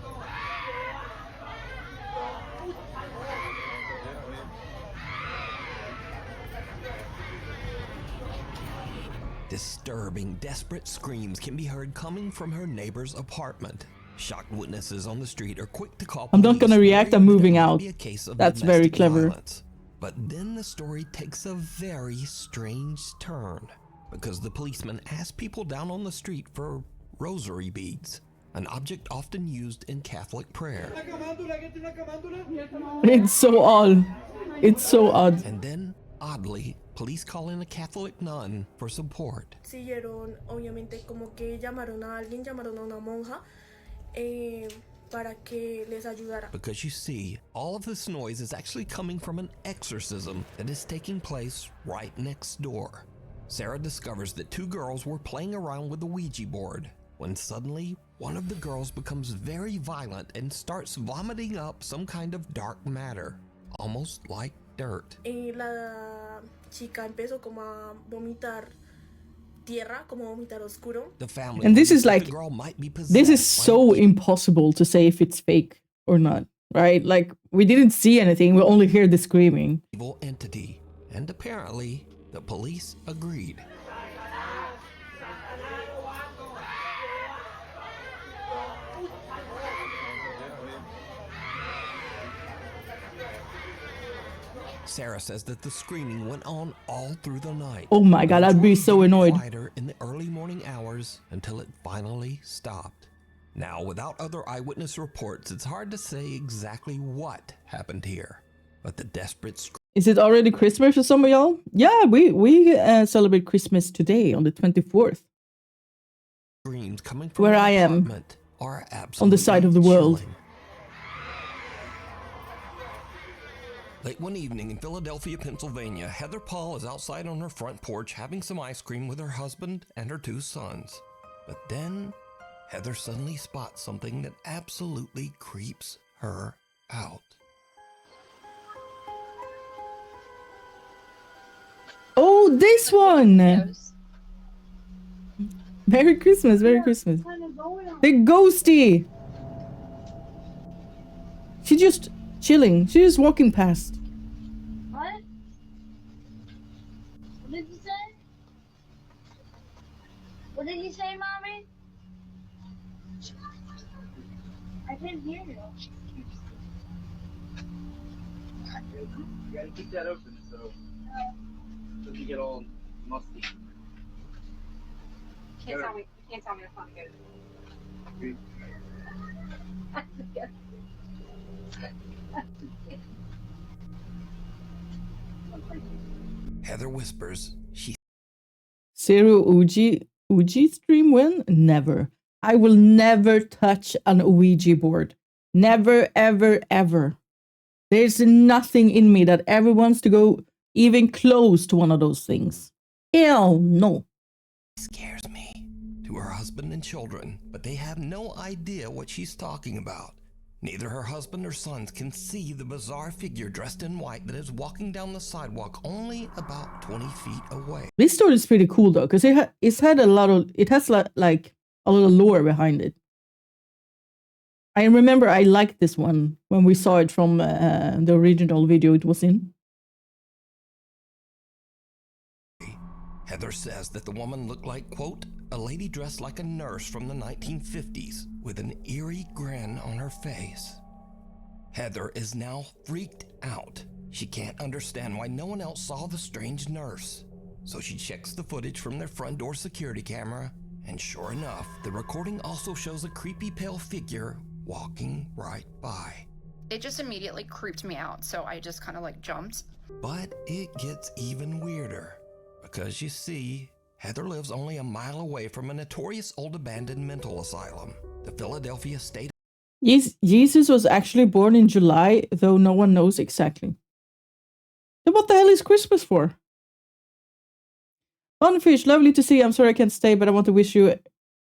Disturbing, desperate screams can be heard coming from her neighbor's apartment. Shocked witnesses on the street are quick to call
I'm
police,
not gonna react,
worrying
I'm
that it
moving
might
out.
be a case of
That's very
domestic
clever.
violence. But then the story takes a very strange turn, because the policeman asked people down on the street for rosary beads, an object often used in Catholic prayer.
It's so odd. It's so odd.
And then, oddly, police call in a Catholic nun for support.
Siguieron, obviamente, como que llamaron a alguien, llamaron a una monja para que les ayudara.
Because you see, all of this noise is actually coming from an exorcism that is taking place right next door. Sarah discovers that two girls were playing around with the Ouija board when suddenly one of the girls becomes very violent and starts vomiting up some kind of dark matter. almost like dirt.
Y la chica empezó como a vomitar tierra, como vomitar oscuro.
The family
And this
believes
is
that
like,
the girl might be
this
possessed
is
by
so
an
impossible to say if it's fake or not, right? Like, we didn't see anything, we only hear the screaming.
evil entity, and apparently the police agreed. Sarah says that the screaming went on all through the night.
Oh my god, I'd be so annoyed.
Quieter in the early morning hours until it finally stopped. Now, without other eyewitness reports, it's hard to say exactly what happened here, but the desperate
Is it already Christmas for some of y'all? Yeah, we celebrate Christmas today on the 24th.
screams coming from
Where
the
I am,
apartment are absolutely
on the side of the world.
chilling. Late one evening in Philadelphia, Pennsylvania, Heather Paul is outside on her front porch having some ice cream with her husband and her 2 sons. But then, Heather suddenly spots something that absolutely creeps her out.
Oh, this one! Merry Christmas, Merry Christmas. The ghosty! She just chilling. She's just walking past.
What? What did you say? What did you say, Mommy? I can't hear you.
You gotta keep that open so it doesn't get all musty.
Can't tell me it's not good.
Heather whispers, she
Zero Uji stream when? Never. I will never touch an Ouija board. Never, ever, ever. There's nothing in me that ever wants to go even close to one of those things. Hell no.
scares me to her husband and children, but they have no idea what she's talking about. Neither her husband or sons can see the bizarre figure dressed in white that is walking down the sidewalk only about 20 feet away.
This story is pretty cool though, because it has like a little lore behind it. I remember I liked this one when we saw it from the original video it was in.
Heather says that the woman looked like, quote, a lady dressed like a nurse from the 1950s with an eerie grin on her face. Heather is now freaked out. She can't understand why no one else saw the strange nurse. So she checks the footage from their front door security camera, and sure enough, the recording also shows a creepy pale figure walking right by.
It just immediately creeped me out, so I just kind of like jumped.
But it gets even weirder, because you see, Heather lives only a mile away from a notorious old abandoned mental asylum, the Philadelphia State.
Jesus was actually born in July, though no one knows exactly. Then what the hell is Christmas for? Funfish, lovely to see you. I'm sorry I can't stay, but I want to wish you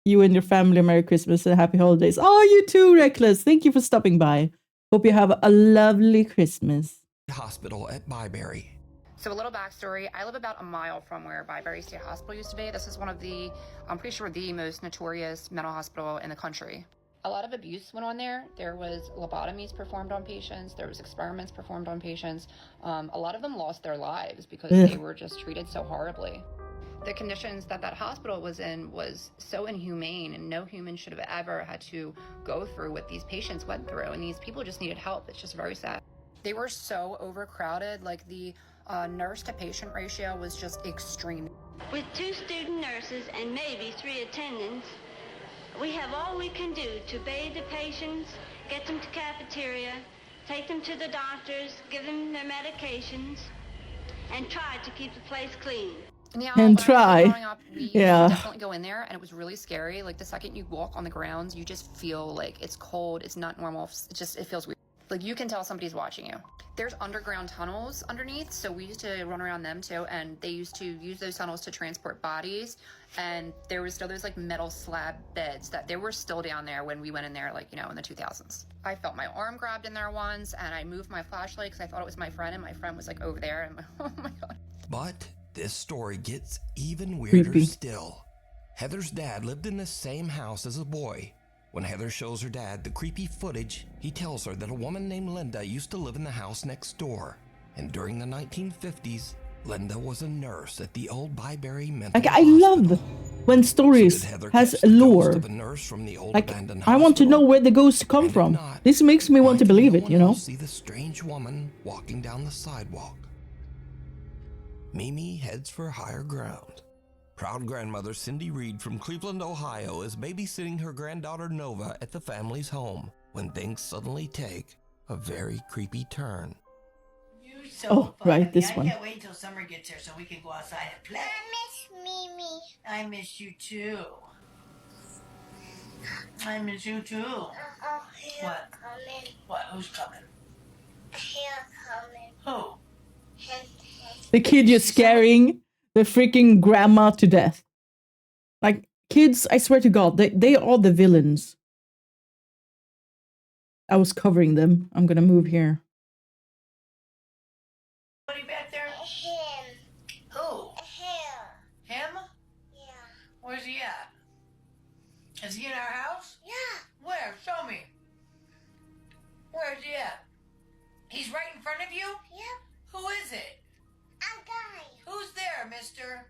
and your family a Merry Christmas and Happy Holidays. Oh, you too, Reckless. Thank you for stopping by. Hope you have a lovely Christmas.
Hospital at Byberry.
So a little backstory, I live about a mile from where Byberry State Hospital used to be. This is one of the, I'm pretty sure, the most notorious mental hospital in the country. A lot of abuse went on there. There was lobotomies performed on patients. There was experiments performed on patients. A lot of them lost their lives because they were just treated so horribly. The conditions that hospital was in was so inhumane, and no human should have ever had to go through what these patients went through, and these people just needed help. It's just very sad. They were so overcrowded, like the nurse to patient ratio was just extreme.
With 2 student nurses and maybe 3 attendants, we have all we can do to bathe the patients, get them to cafeteria, take them to the doctors, give them their medications, and try to keep the place clean.
Yeah,
And try.
Growing up, we
Yeah.
definitely go in there, and it was really scary. Like the second you walk on the grounds, you just feel like it's cold, it's not normal. It feels weird. Like, you can tell somebody's watching you. There's underground tunnels underneath, so we used to run around them too, and they used to use those tunnels to transport bodies, and there was still those like metal slab beds that they were still down there when we went in there, like, you know, in the 2000s. I felt my arm grabbed in there once, and I moved my flashlight because I thought it was my friend, and my friend was like over there, and oh my God.
But this story gets even weirder
Creepy.
still. Heather's dad lived in the same house as a boy. When Heather shows her dad the creepy footage, he tells her that a woman named Linda used to live in the house next door. And during the 1950s, Linda was a nurse at the old Byberry Mental
Like, I
Hospital.
love when stories
So did Heather
has
catch
a
the ghost
lore.
of a nurse from the old
Like,
abandoned
I want to
hospital?
know where the ghosts come
And if
from.
not,
This makes me want
why
to
can
believe
no
it,
one
you know?
else see the strange woman walking down the sidewalk? Mimi heads for higher ground. Proud grandmother Cindy Reed from Cleveland, Ohio is babysitting her granddaughter Nova at the family's home when things suddenly take a very creepy turn.
You're so
Oh,
funny.
right, this
I
one.
can't wait until summer gets here so we can go outside and play.
I miss Mimi.
I miss you too. I miss you too. What?
Coming.
What? Who's coming?
Here coming.
Who?
Him.
The kid just scaring the freaking grandma to death. Like, kids, I swear to God, they are the villains. I was covering them. I'm gonna move here.
Somebody back there?
Him.
Who?
Here.
Him?
Yeah.
Where's he at? Is he in our house?
Yeah.
Where? Show me. Where's he at? He's right in front of you?
Yep.
Who is it?
A guy.
Who's there, mister?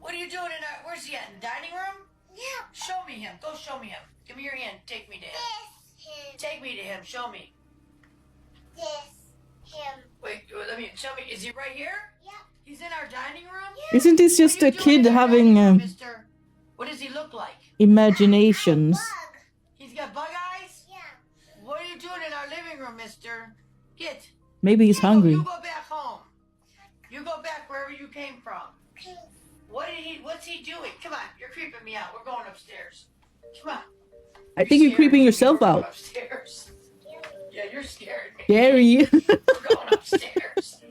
What are you doing in our... Where's he at? In the dining room?
Yep.
Show me him. Go show me him. Give me your hand. Take me to him.
This him.
Take me to him. Show me.
This him.
Wait, let me... Show me. Is he right here?
Yep.
He's in our dining room?
Isn't this
What
just
are
a
you doing
kid
in our
having
dining room, mister? What does he look like?
imaginations?
Bug.
He's got bug eyes?
Yeah.
What are you doing in our living room, mister? Get.
Maybe he's hungry.
You go back home. You go back wherever you came from. What's he doing? Come on, you're creeping me out. We're going upstairs. Come on.
I think you're creeping
scaring me.
yourself
We're going
out.
upstairs. Yeah, you're scaring me.
Gary.
We're going upstairs.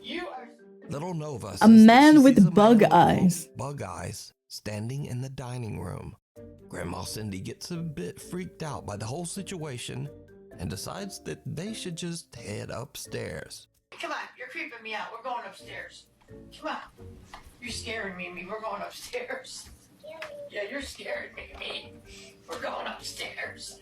You are...
Little Nova says
A
that
man
she
with
sees a
bug
man
eyes.
Bug eyes standing in the dining room. Grandma Cindy gets a bit freaked out by the whole situation and decides that they should just head upstairs.
Come on, you're creeping me out. We're going upstairs. Come on. You're scaring me. We're going upstairs. Yeah, you're scaring me. We're going upstairs.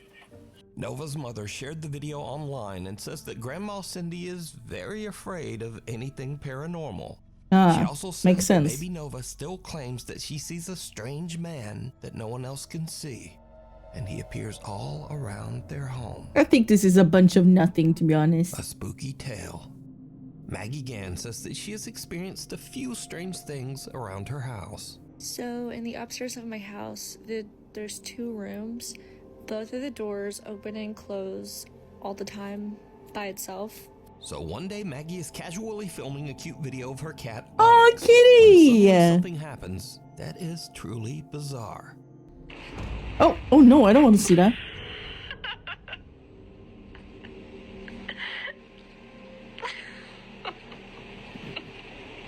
Nova's mother shared the video online and says that Grandma Cindy is very afraid of anything paranormal. She also says
makes
that
sense.
baby Nova still claims that she sees a strange man that no one else can see, and he appears all around their home.
I think this is a bunch of nothing, to be honest.
A spooky tale. Maggie Gann says that she has experienced a few strange things around her house.
So in the upstairs of my house, there's 2 rooms. Both of the doors open and close all the time by itself.
So one day Maggie is casually filming a cute video of her cat.
Oh,
Onyx,
kitty!
when suddenly something happens that is truly bizarre.
Oh no, I don't want to see that.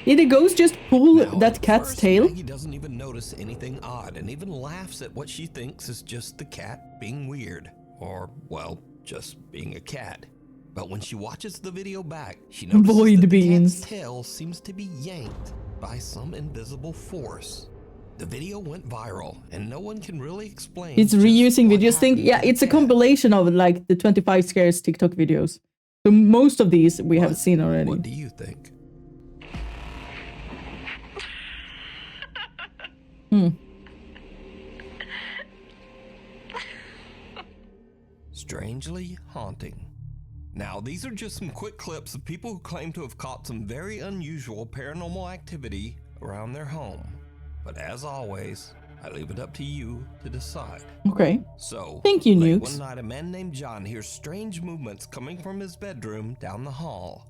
Did the ghost just pull
Now,
that
at
cat's
first,
tail?
Maggie doesn't even notice anything odd and even laughs at what she thinks is just the cat being weird. Or, well, just being a cat. But when she watches the video back, she notices
Void
that the
beans.
cat's tail seems to be yanked by some invisible force. The video went viral, and no one can really explain.
It's
just
reusing
what
videos. Think,
happened
yeah,
to
it's
the
a
cat.
compilation of like the 25 scares TikTok videos. So most of these we have seen already.
What do you think? Strangely haunting. Now, these are just some quick clips of people who claim to have caught some very unusual paranormal activity around their home. But as always, I leave it up to you to decide.
Okay.
So,
Thank you,
late
Nukes.
one night, a man named John hears strange movements coming from his bedroom down the hall.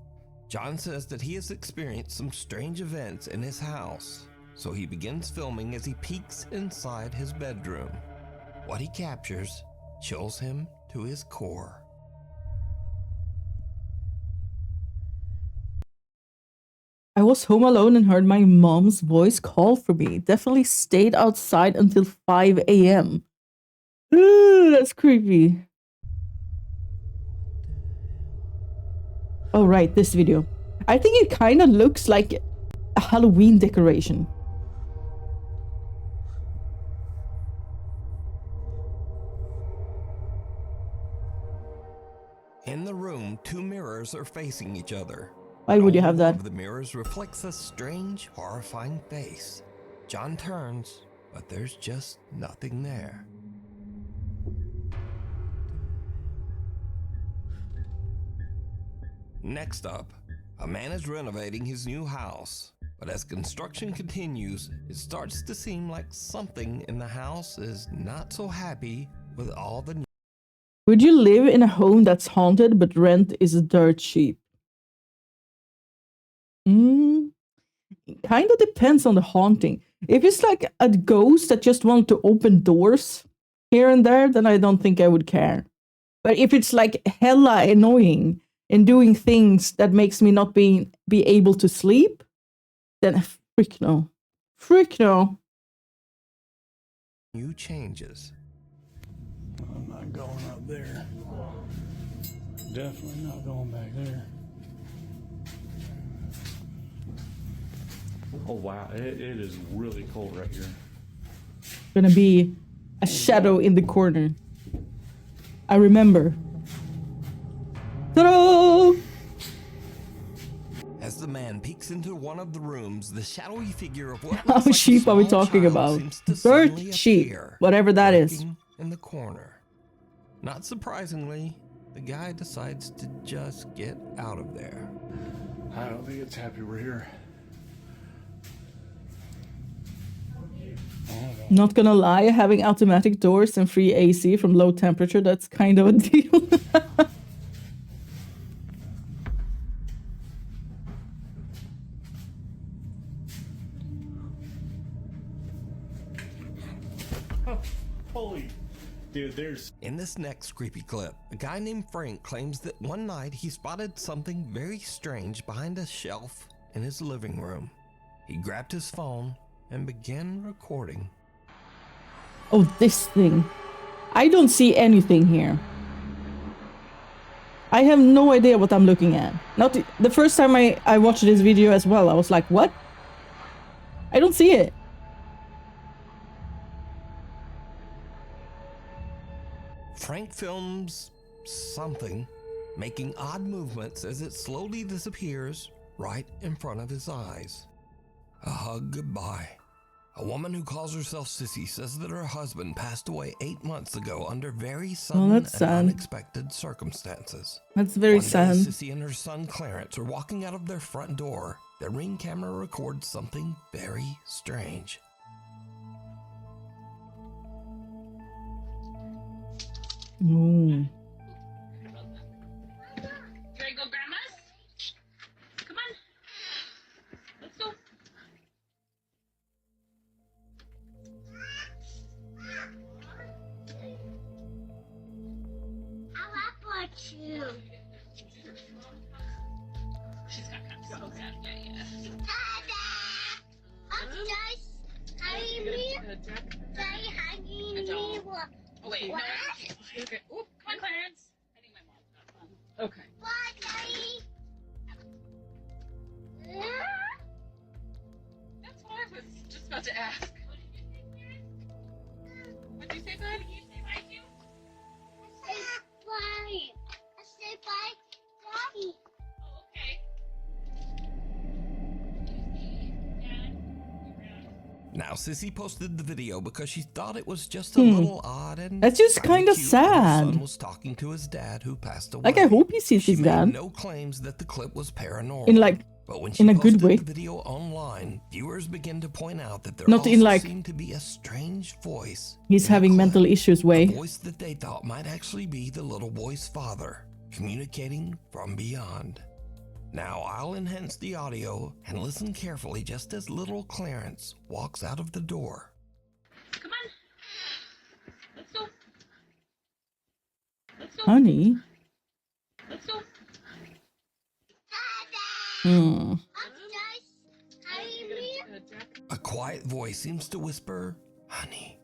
John says that he has experienced some strange events in his house, so he begins filming as he peeks inside his bedroom. What he captures chills him to his core.
I was home alone and heard my mom's voice call for me. Definitely stayed outside until 5 a.m. Ooh, that's creepy. Oh, right, this video. I think it kind of looks like a Halloween decoration.
In the room, two mirrors are facing each other.
Why would you
Only
have that?
one of the mirrors reflects a strange, horrifying face. John turns, but there's just nothing there. Next up, a man is renovating his new house. But as construction continues, it starts to seem like something in the house is not so happy with all the...
Would you live in a home that's haunted but rent is dirt cheap? Kind of depends on the haunting. If it's like a ghost that just wants to open doors here and there, then I don't think I would care. But if it's like hella annoying and doing things that makes me not be able to sleep, then frick no. Frick no.
New changes.
I'm not going up there. Definitely not going back there. Oh wow, it is really cold right here.
Gonna be a shadow in the corner. I remember. Ta-da!
As the man peeks into one of the rooms, the shadowy figure of what
How
looks like a
sheep are we
small
talking
child
about?
seems to
Dirt
suddenly
sheep,
appear,
whatever that is.
lurking in the corner. Not surprisingly, the guy decides to just get out of there.
I don't think it's happy we're here.
Not gonna lie, having automatic doors and free AC from low temperature, that's kind of a deal.
Holy, dude, there's...
In this next creepy clip, a guy named Frank claims that one night he spotted something very strange behind a shelf in his living room. He grabbed his phone and began recording.
Oh, this thing. I don't see anything here. I have no idea what I'm looking at. Not the first time I watched this video as well, I was like, what? I don't see it.
Frank films something, making odd movements as it slowly disappears right in front of his eyes. A hug goodbye. A woman who calls herself Sissy says that her husband passed away 8 months ago under very sudden and
that's sad.
unexpected circumstances.
That's very
One day,
sad.
Sissy and her son Clarence are walking out of their front door. Their Ring camera records something very strange.
Ooh.
Ready to go, Grandma's? Come on. Let's go.
I want you.
She's got kind of so sad. Yeah.
Upstairs, hugging me. Daddy hugging me.
Oh, wait.
What?
No. Okay. Ooh, come on, Clarence. I think my mom's got fun. Okay.
Bye, Daddy.
That's what I was just about to ask. What'd you say, bud? You say bye to?
I said bye. I said bye, Daddy.
Oh, okay.
Now, Sissy posted the video because she thought it was just a little odd and
That's just
kinda
kinda
cute that her
sad.
son was talking to his dad who passed away.
Like, I hope he sees
She
his
made
dad.
no claims that the clip was paranormal.
In like,
but when she
in a good
posted
way.
the video online, viewers began to point out that there
Not
also
in like,
seemed to be a strange voice.
he's having mental issues
A
way.
voice that they thought might actually be the little boy's father, communicating from beyond. Now I'll enhance the audio and listen carefully just as little Clarence walks out of the door.
Come on. Let's go. Let's go.
Honey.
Let's go.
Hmm.
Upstairs.
quiet voice seems to whisper, "Honey."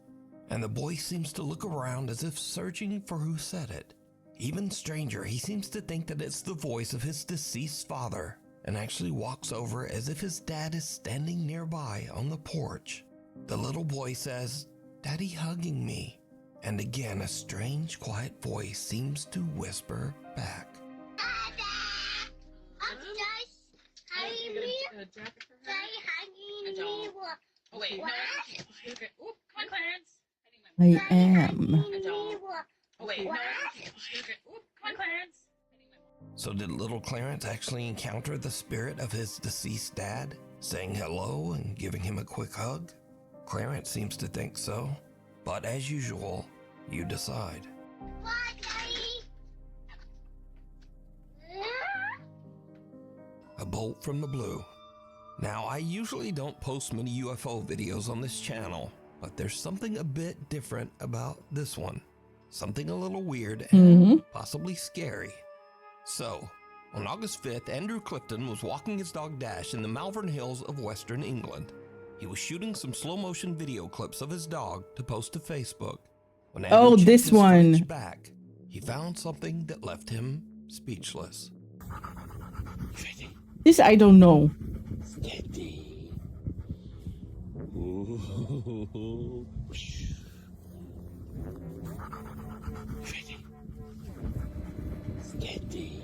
And the boy seems to look around as if searching for who said it. Even stranger, he seems to think that it's the voice of his deceased father and actually walks over as if his dad is standing nearby on the porch. The little boy says, "Daddy hugging me." And again, a strange, quiet voice seems to whisper back.
Oh, wait. No. Okay. Oop, come on, Clarence.
I am.
Oh, wait. No. Okay. Oop, come on, Clarence.
So did little Clarence actually encounter the spirit of his deceased dad, saying hello and giving him a quick hug? Clarence seems to think so. But as usual, you decide. A bolt from the blue. Now, I usually don't post many UFO videos on this channel, but there's something a bit different about this one. Something a little weird and possibly scary. So, on August 5th, Andrew Clifton was walking his dog Dash in the Malvern Hills of Western England. He was shooting some slow-motion video clips of his dog to post to Facebook. When Andrew checked
this
his
one.
footage back, he found something that left him speechless.
This I don't know.
Steady. Steady.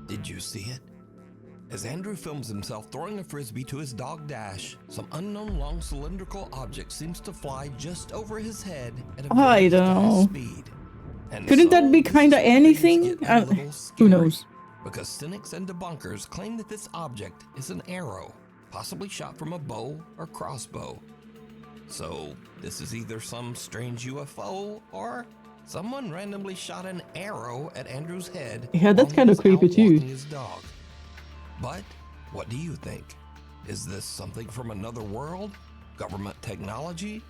Did you see it? As Andrew films himself throwing a frisbee to his dog Dash, some unknown long cylindrical object seems to fly just over his head at a
I
very
don't know.
fast speed. And
Couldn't that be
this
kind of
is where things
anything?
get a little
Who
scary,
knows?
Because cynics and debunkers claim that this object is an arrow, possibly shot from a bow or crossbow. So this is either some strange UFO or someone randomly shot an arrow at Andrew's head.
Yeah, that's
while he
kind of
was
creepy
out
too.
walking his dog. But what do you think? Is this something from another world? Government technology?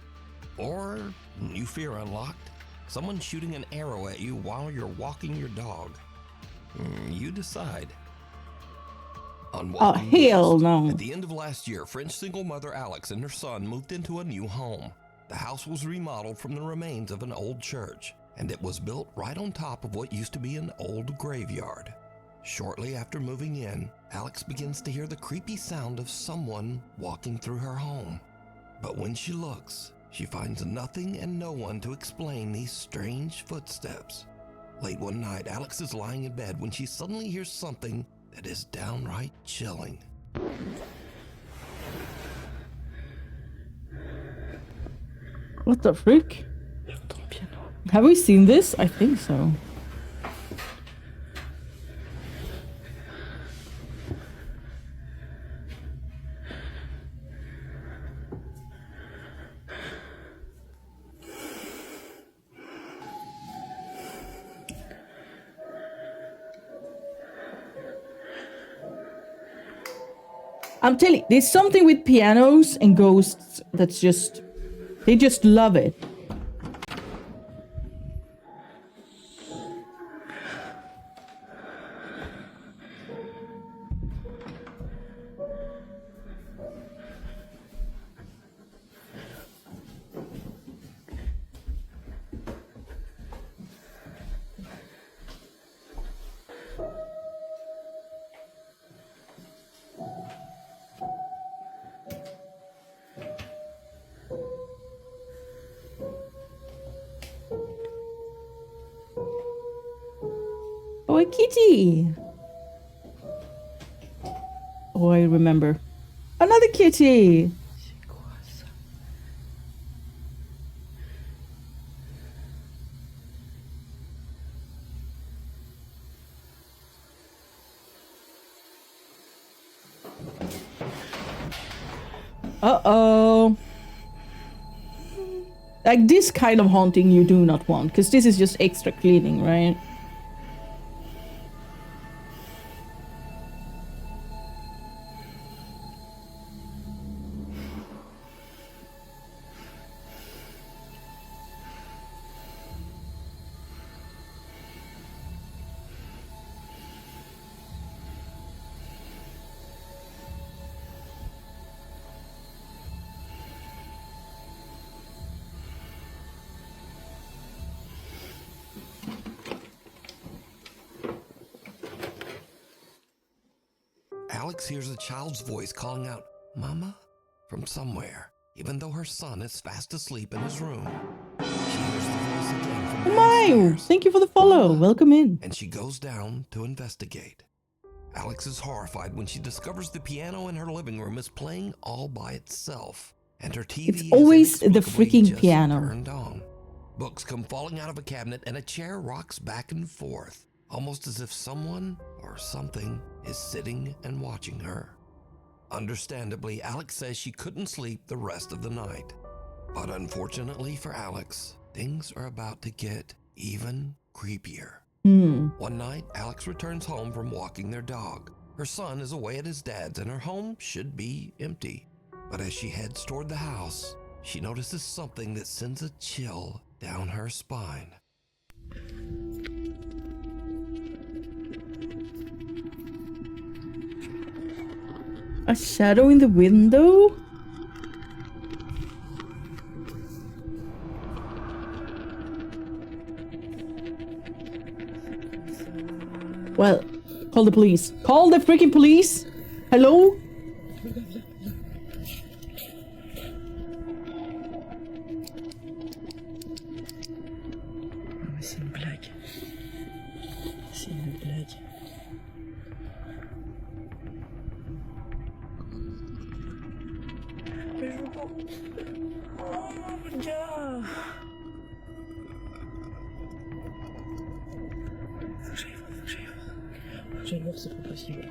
Or, new fear unlocked, someone shooting an arrow at you while you're walking your dog? You decide. On
Oh,
Walking
hell
Beast,
no.
At the end of last year, French single mother Alex and her son moved into a new home. The house was remodeled from the remains of an old church, and it was built right on top of what used to be an old graveyard. Shortly after moving in, Alex begins to hear the creepy sound of someone walking through her home. But when she looks, she finds nothing and no one to explain these strange footsteps. Late one night, Alex is lying in bed when she suddenly hears something that is downright chilling.
What the frick? Have we seen this? I think so. I'm telling you, there's something with pianos and ghosts that's just, they just love it. Oh, a kitty. Oh, I remember. Another kitty. Uh-oh. Like this kind of haunting you do not want, because this is just extra cleaning, right?
Alex hears a child's voice calling out, "Mama?" from somewhere, even though her son is fast asleep in his room. She hears the voice again from downstairs.
Thank you for the follow. Welcome in.
And she goes down to investigate. Alex is horrified when she discovers the piano in her living room is playing all by itself, and her TV
It's always the
inexplicably
freaking
just
piano.
turned on. Books come falling out of a cabinet, and a chair rocks back and forth, almost as if someone or something is sitting and watching her. Understandably, Alex says she couldn't sleep the rest of the night. But unfortunately for Alex, things are about to get even creepier. One night, Alex returns home from walking their dog. Her son is away at his dad's and her home should be empty. But as she heads toward the house, she notices something that sends a chill down her spine.
A shadow in the window? Well, call the police. Call the freaking police! Hello?
C'est une blague. C'est une blague. Mais je veux pas. Oh mon gars.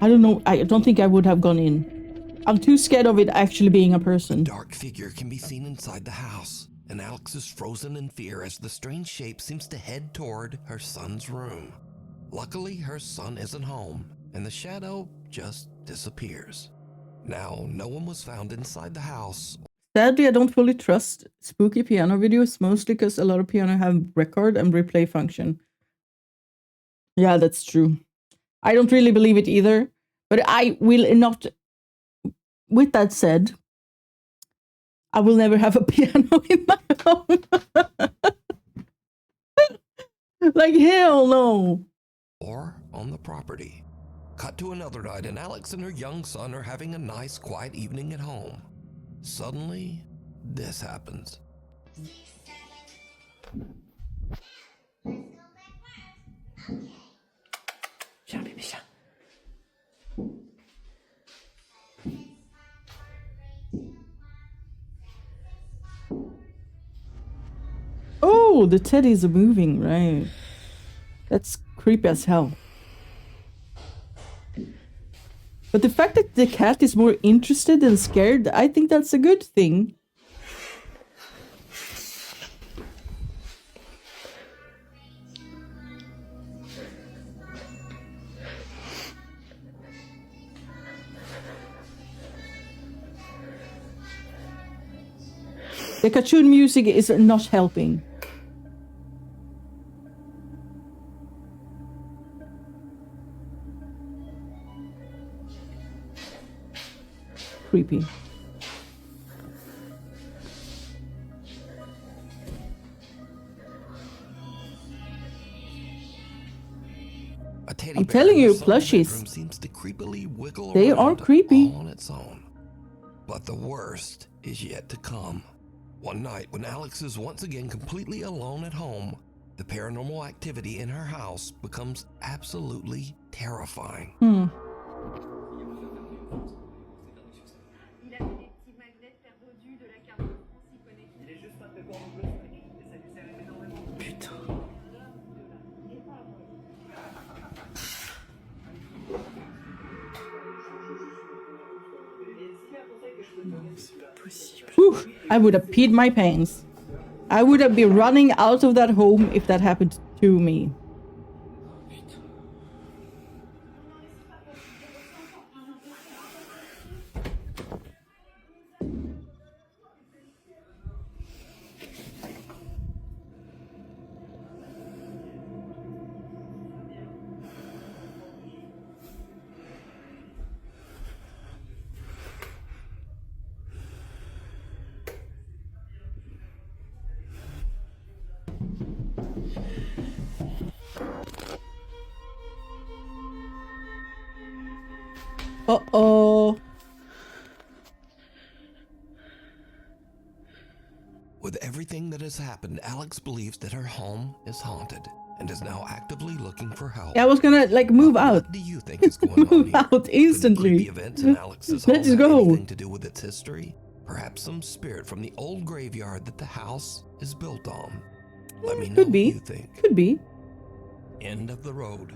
I don't know. I don't think I would have gone in. I'm too scared of it actually being a person.
A dark figure can be seen inside the house, and Alex is frozen in fear as the strange shape seems to head toward her son's room. Luckily, her son isn't home, and the shadow just disappears. Now, no one was found inside the house.
Sadly, I don't fully trust spooky piano videos, mostly because a lot of piano have record and replay function. Yeah, that's true. I don't really believe it either, but I will not. With that said, I will never have a piano in my home. Like, hell no.
Or on the property. Cut to another night, and Alex and her young son are having a nice, quiet evening at home. Suddenly, this happens.
Viens, bébé, viens.
Oh, the teddies are moving, right? That's creepy as hell. But the fact that the cat is more interested than scared, I think that's a good thing. The cartoon music is not helping. Creepy. I'm telling you, plushies.
Seems to creepily wiggle
they are
around
creepy.
all on its own. But the worst is yet to come. One night, when Alex is once again completely alone at home, the paranormal activity in her house becomes absolutely terrifying.
Whew, I would have peed my pants. I would have been running out of that home if that happened to me. Uh-oh.
With everything that has happened, Alex believes that her home is haunted and is now actively looking for help.
Yeah, I was gonna like move out.
What do you think is going on
Move
here?
out instantly.
Could the creepy events in Alex's home
Let's
have
go.
anything to do with its history? Perhaps some spirit from the old graveyard that the house is built on. Let me know
Could
what
be.
you think.
Could be.
End of the road.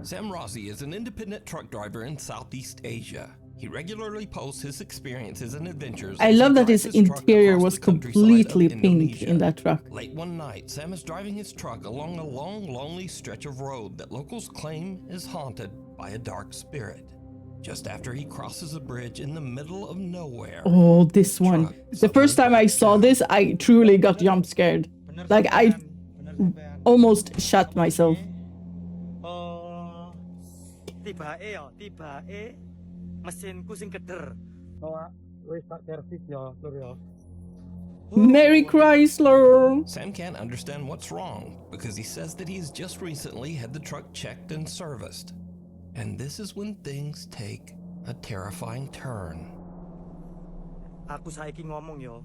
Sam Rossi is an independent truck driver in Southeast Asia. He regularly posts his experiences and adventures.
I
as he
love that
drives
his
his truck
interior
across
was
the countryside
completely
of
pink
Indonesia.
in that truck.
Late one night, Sam is driving his truck along a long, lonely stretch of road that locals claim is haunted by a dark spirit. Just after he crosses a bridge in the middle of nowhere.
Oh, this one. The first time I saw this, I truly got jump scared. Like, I almost shot myself.
Mesinku sing keder. Wis tak servis ya, Lur ya.
Merry Chrysler.
Sam can't understand what's wrong because he says that he's just recently had the truck checked and serviced. And this is when things take a terrifying turn.
Aku saiki ngomong yo.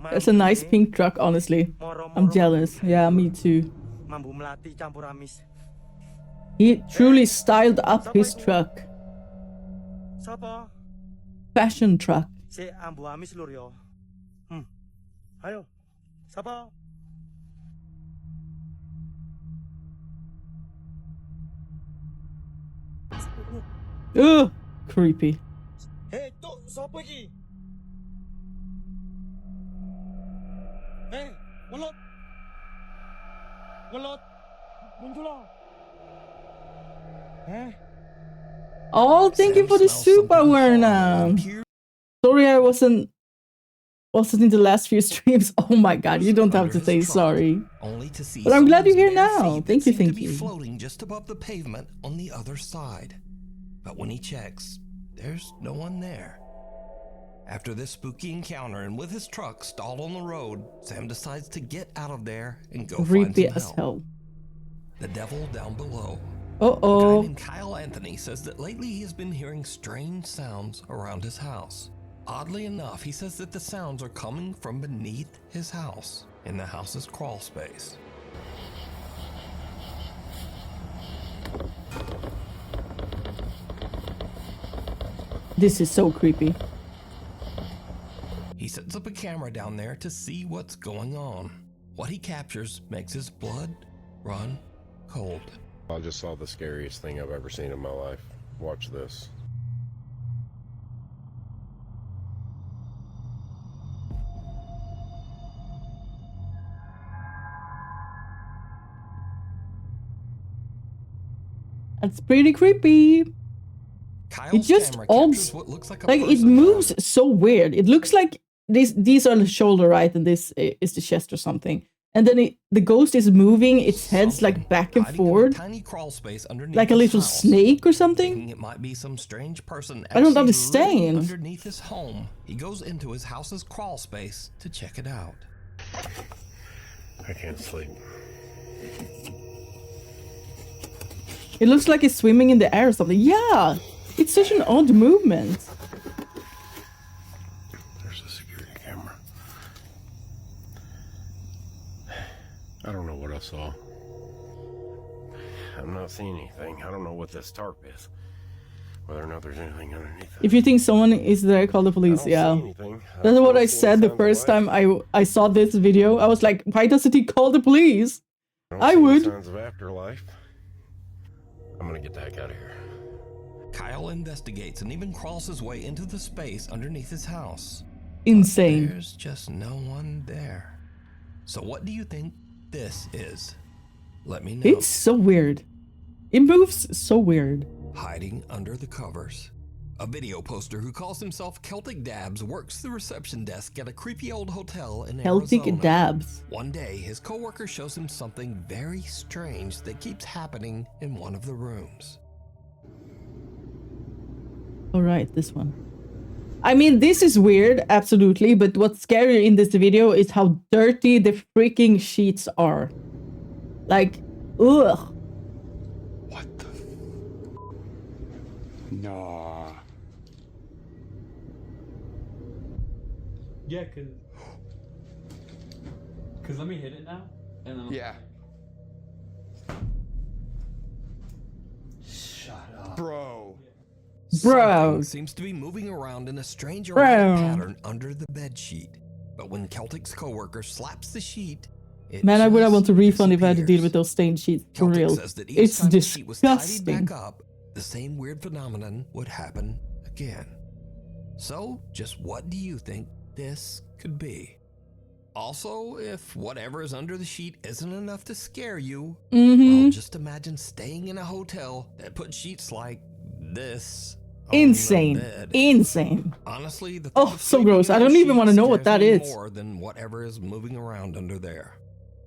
That's a nice pink truck, honestly. I'm jealous. Yeah, me too.
Mambu melati campur amis.
He truly styled up his truck.
Sapa?
Fashion truck.
Si ambu amis lur yo. Ayo. Sapa?
Ugh, creepy.
Hey, tok, sapa iki? Hey, Walot. Walot. Muncul lah.
Oh, thank you for the super, Werner. Sorry I wasn't in the last few streams. Oh my god, you don't have to say sorry.
Only to see
but I'm glad you're here
someone's bare
now.
feet
Thank you,
that seem
thank
to be
you.
floating just above the pavement on the other side. But when he checks, there's no one there. After this spooky encounter and with his truck stalled on the road, Sam decides to get out of there and go
Creepy
find some
as
help.
hell.
The devil down below.
Uh-oh.
A guy named Kyle Anthony says that lately he has been hearing strange sounds around his house. Oddly enough, he says that the sounds are coming from beneath his house, in the house's crawl space.
This is so creepy.
He sets up a camera down there to see what's going on. What he captures makes his blood run cold.
I just saw the scariest thing I've ever seen in my life. Watch this.
That's pretty creepy.
Kyle's
It just
camera
all
captures what looks like a
like it
person.
moves so weird. It looks like these are the shoulder, right, and this is the chest or something. And then the ghost is moving its heads like back and forward,
Tiny crawl space underneath
like a
his
little
house.
snake or something.
Thinking it might be some strange person.
I don't
actually
understand.
living underneath his home, he goes into his house's crawl space to check it out.
I can't sleep.
It looks like it's swimming in the air or something. Yeah, it's such an odd movement.
There's the security camera. I don't know what I saw. I'm not seeing anything. I don't know what this tarp is. Whether or not there's anything underneath it.
If you think someone is there, call the police. Yeah, that's what I said the first time I saw this video. I was like, why doesn't he call the police? I would.
Signs of afterlife. I'm gonna get the heck out of here.
Kyle investigates and even crawls his way into the space underneath his house.
Insane.
But there's just no one there. So what do you think this is? Let me know.
It's so weird. It moves so weird.
Hiding under the covers. A video poster who calls himself Celtic Dabs works the reception desk at a creepy old hotel in
Celtic
Arizona.
Dabs.
One day, his coworker shows him something very strange that keeps happening in one of the rooms.
All right, this one. I mean, this is weird, absolutely, but what's scary in this video is how dirty the freaking sheets are. Like, ugh.
Nah.
Yeah, cause let me hit it now, and then
Yeah.
Shut up,
bro.
Something seems to be moving around in a strange erratic pattern under the bed sheet. But when Celtic's coworker slaps the sheet, it
Man, I would have
just
want to refund if I had to
disappears.
deal with those stained sheets. For
Celtic
real.
says that each
It's
time the sheet was tidied
disgusting.
back up, the same weird phenomenon would happen again. So, just what do you think this could be? Also, if whatever is under the sheet isn't enough to scare you, well, just imagine staying in a hotel that put sheets like this on
Insane.
the bed.
Insane.
Honestly, the
Oh, so gross. I don't even want to know what that is.
More than whatever is moving around under there.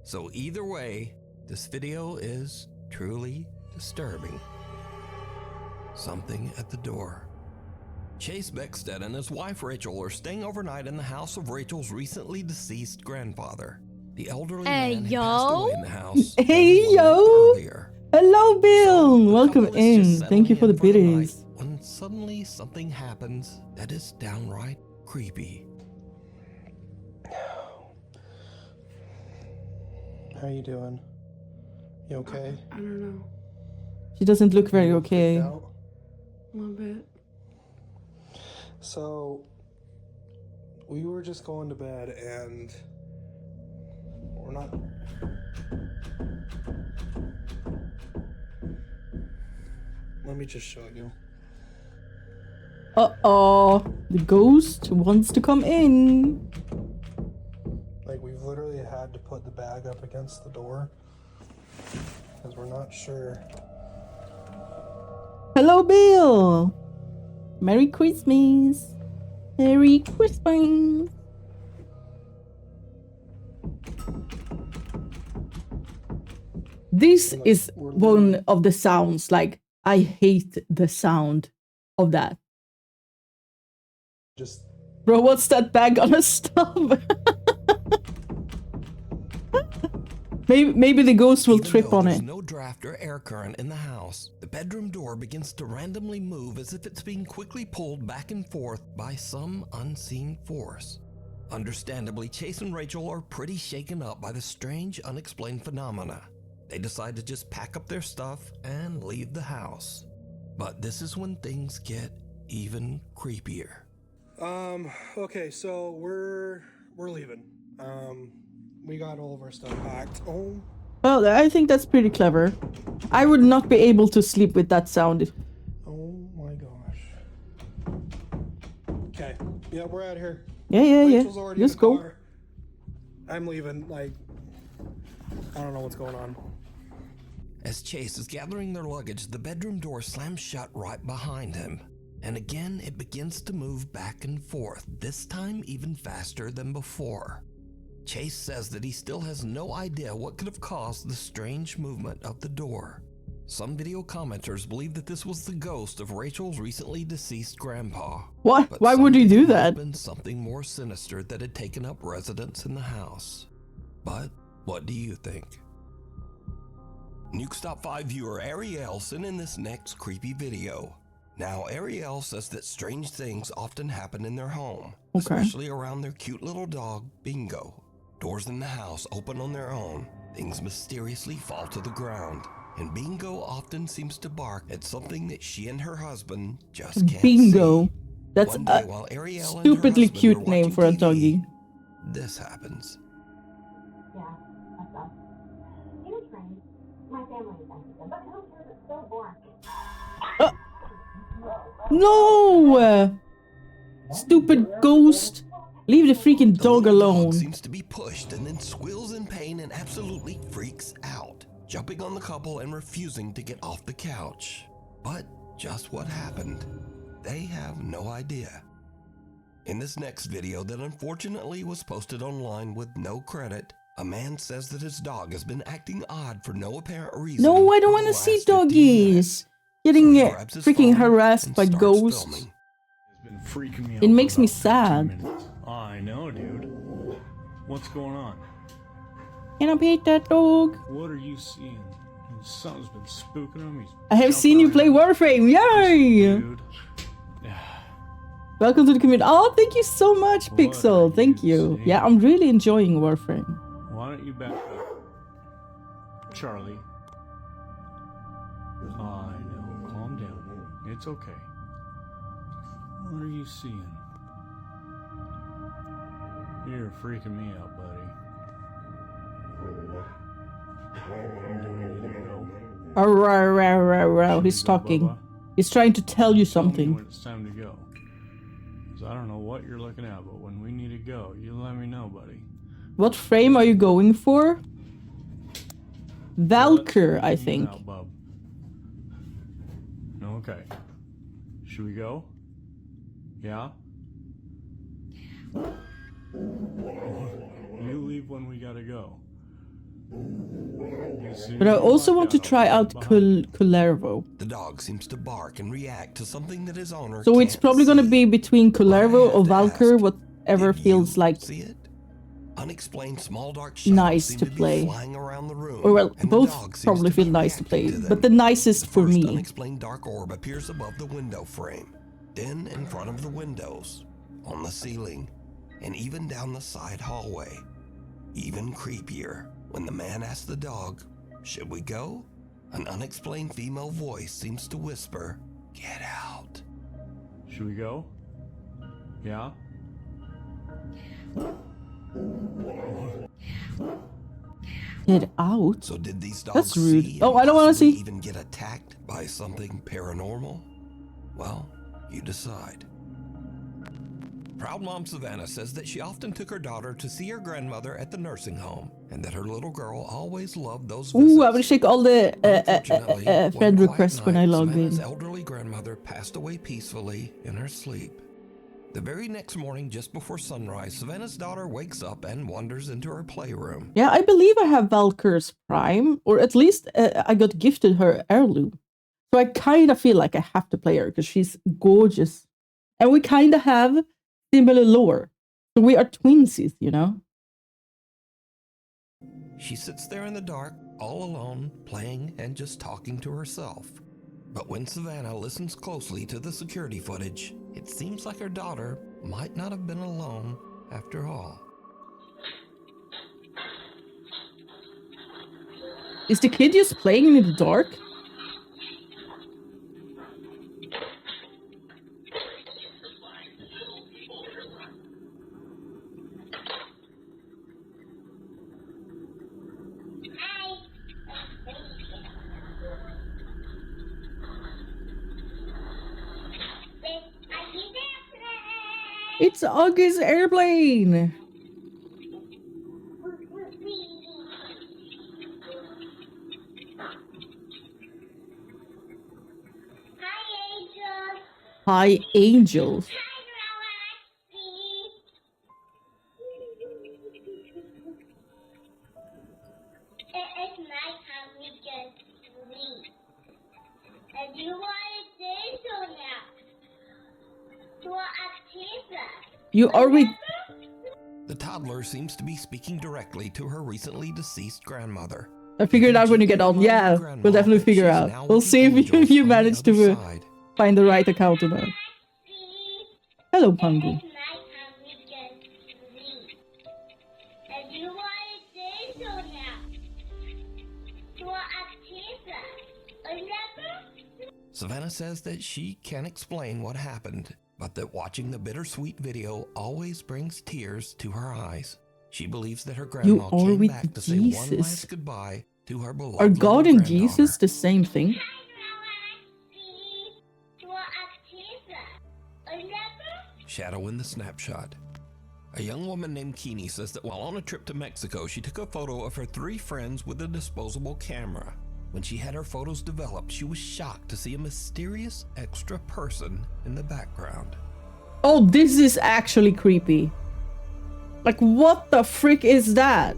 So either way, this video is truly disturbing. Something at the door. Chase Beckstead and his wife Rachel are staying overnight in the house of Rachel's recently deceased grandfather. The elderly man had passed away in the house.
Hey, yo. Hello, Bill. Welcome in. Thank you for the biddies.
When suddenly something happens that is downright creepy.
How you doing? You okay?
I don't know.
She doesn't look very okay.
A little bit.
So, we were just going to bed and we're not... Let me just show you.
Uh-oh. The ghost wants to come in.
Like, we've literally had to put the bag up against the door because we're not sure.
Hello, Bill. Merry Christmas. Merry Christmas. This is one of the sounds, like, I hate the sound of that.
Just...
Bro, what's that bag on a stub? Maybe the ghost will trip on it.
There's no draft or air current in the house. The bedroom door begins to randomly move as if it's being quickly pulled back and forth by some unseen force. Understandably, Chase and Rachel are pretty shaken up by the strange, unexplained phenomena. They decide to just pack up their stuff and leave the house. But this is when things get even creepier.
Okay, so we're leaving. We got all of our stuff packed. Oh.
Well, I think that's pretty clever. I would not be able to sleep with that sound.
Oh my gosh. Okay. Yeah, we're out here.
Yeah.
Rachel's already
Just
in the
go.
car. I'm leaving. Like, I don't know what's going on.
As Chase is gathering their luggage, the bedroom door slams shut right behind him. And again, it begins to move back and forth, this time even faster than before. Chase says that he still has no idea what could have caused the strange movement of the door. Some video commenters believe that this was the ghost of Rachel's recently deceased grandpa.
What?
But
Why would he do
there
that?
has been something more sinister that had taken up residence in the house. But what do you think? Nuke Stop 5 viewer Ariel sent in this next creepy video. Now, Ariel says that strange things often happen in their home, especially around their cute little dog, Bingo. Doors in the house open on their own, things mysteriously fall to the ground, and Bingo often seems to bark at something that she and her husband just can't
Bingo.
see.
That's
One day,
a
while Ariel and her
stupidly
husband
cute
are
name
watching
for a
TV,
doggy.
This happens.
Yeah, that's us. You trained. My family is Mexican, but who cares? It's so boring.
No! Stupid ghost. Leave the freaking dog alone.
Seems to be pushed and then squeals in pain and absolutely freaks out, jumping on the couple and refusing to get off the couch. But just what happened? They have no idea. In this next video that unfortunately was posted online with no credit, a man says that his dog has been acting odd for no apparent reason.
No, I don't want to see doggies getting freaking harassed by ghosts.
Freaking me out.
It makes me sad.
I know, dude. What's going on?
Can I pet that dog?
What are you seeing Something's been spooking him. He's
I have seen you play Warframe. Yay!
dude.
Welcome to the community. Oh, thank you so much, Pixel. Thank you. Yeah, I'm really enjoying Warframe.
Why don't you back up, Charlie? I know. Calm down. It's okay. What are you seeing? You're freaking me out, buddy.
He's talking. He's trying to tell you something.
When it's time to go. 'Cause I don't know what you're looking at, but when we need to go, you let me know, buddy.
What frame are you going for? Valkyr, I think.
Out, bub. Okay. Should we go? Yeah? You leave when we gotta go.
But I also want to try out Culervo.
The dog seems to bark and react to something that his owner
So it's probably going to be between Culervo or Valkyr, whatever feels like
unexplained small dark
nice to play.
Flying around the room,
or well, both probably feel nice to play, but the nicest for me.
Unexplained dark orb appears above the window frame, then in front of the windows, on the ceiling, and even down the side hallway. Even creepier, when the man asks the dog, "Should we go?" An unexplained female voice seems to whisper, "Get out."
Should we go? Yeah?
Get out?
So did these dogs
That's rude.
see
Oh, I don't want to see.
even get attacked by something paranormal? Well, you decide. Proud mom Savannah says that she often took her daughter to see her grandmother at the nursing home, and that her little girl always loved those visits.
Ooh, I will check all the friend requests when I log
Savannah's
in.
elderly grandmother passed away peacefully in her sleep. The very next morning, just before sunrise, Savannah's daughter wakes up and wanders into her playroom.
Yeah, I believe I have Valkyr's Prime, or at least I got gifted her heirloom. So I kind of feel like I have to play her because she's gorgeous. And we kind of have similar lore. So we are twinsies, you know?
She sits there in the dark, all alone, playing and just talking to herself. But when Savannah listens closely to the security footage, it seems like her daughter might not have been alone after all.
Is the kid just playing in the dark? It's August airplane. Hi, angels.
It's nighttime, we can sleep. And you want to say so now?
You are with...
The toddler seems to be speaking directly to her recently deceased grandmother.
I figured out when you get on. Yeah, we'll definitely figure out. We'll see if you manage to find the right account or not. Hello, Pango.
Savannah says that she can't explain what happened, but that watching the bittersweet video always brings tears to her eyes. She believes that her grandma came back to say one last goodbye to her beloved
Are God and
granddaughter.
Jesus the same thing?
Shadow in the snapshot. A young woman named Keeney says that while on a trip to Mexico, she took a photo of her 3 friends with a disposable camera. When she had her photos developed, she was shocked to see a mysterious extra person in the background.
Oh, this is actually creepy. Like, what the frick is that?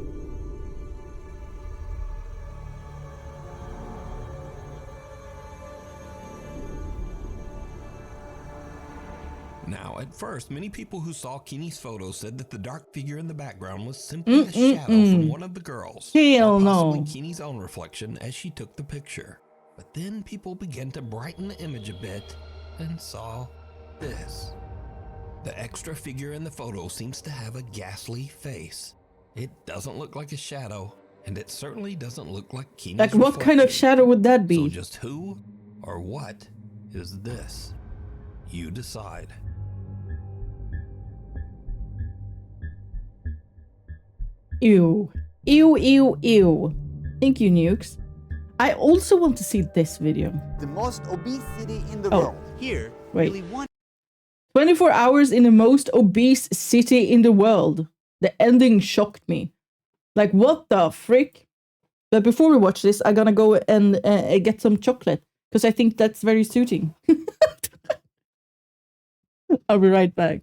Now, at first, many people who saw Keeney's photo said that the dark figure in the background was simply a shadow from one of the girls,
Hell
or possibly
no.
Keeney's own reflection as she took the picture. But then people began to brighten the image a bit and saw this. The extra figure in the photo seems to have a ghastly face. It doesn't look like a shadow, and it certainly doesn't look like Keeney's
Like, what kind of shadow would that be?
So just who or what is this? You decide.
Ew. Ew, ew, ew. Thank you, Nukes. I also want to see this video.
The most obese city in the
Oh.
world. Here,
Wait.
really one
24 hours in the most obese city in the world. The ending shocked me. Like, what the frick? But before we watch this, I'm gonna go and get some chocolate, because I think that's very suiting. I'll be right back.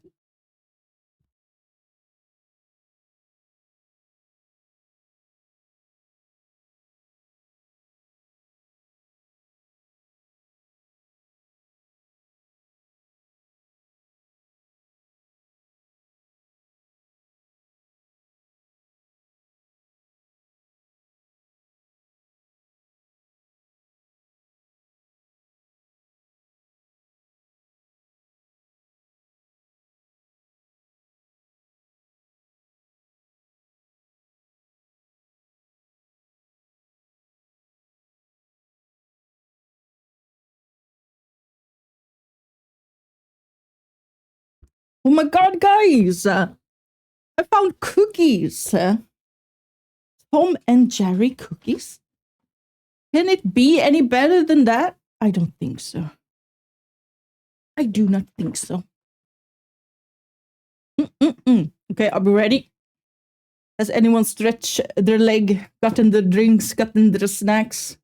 Oh my god, guys! I found cookies! Tom and Jerry cookies? Can it be any better than that? I don't think so. I do not think so. Okay, are we ready? Has anyone stretched their leg, gotten the drinks, gotten the snacks?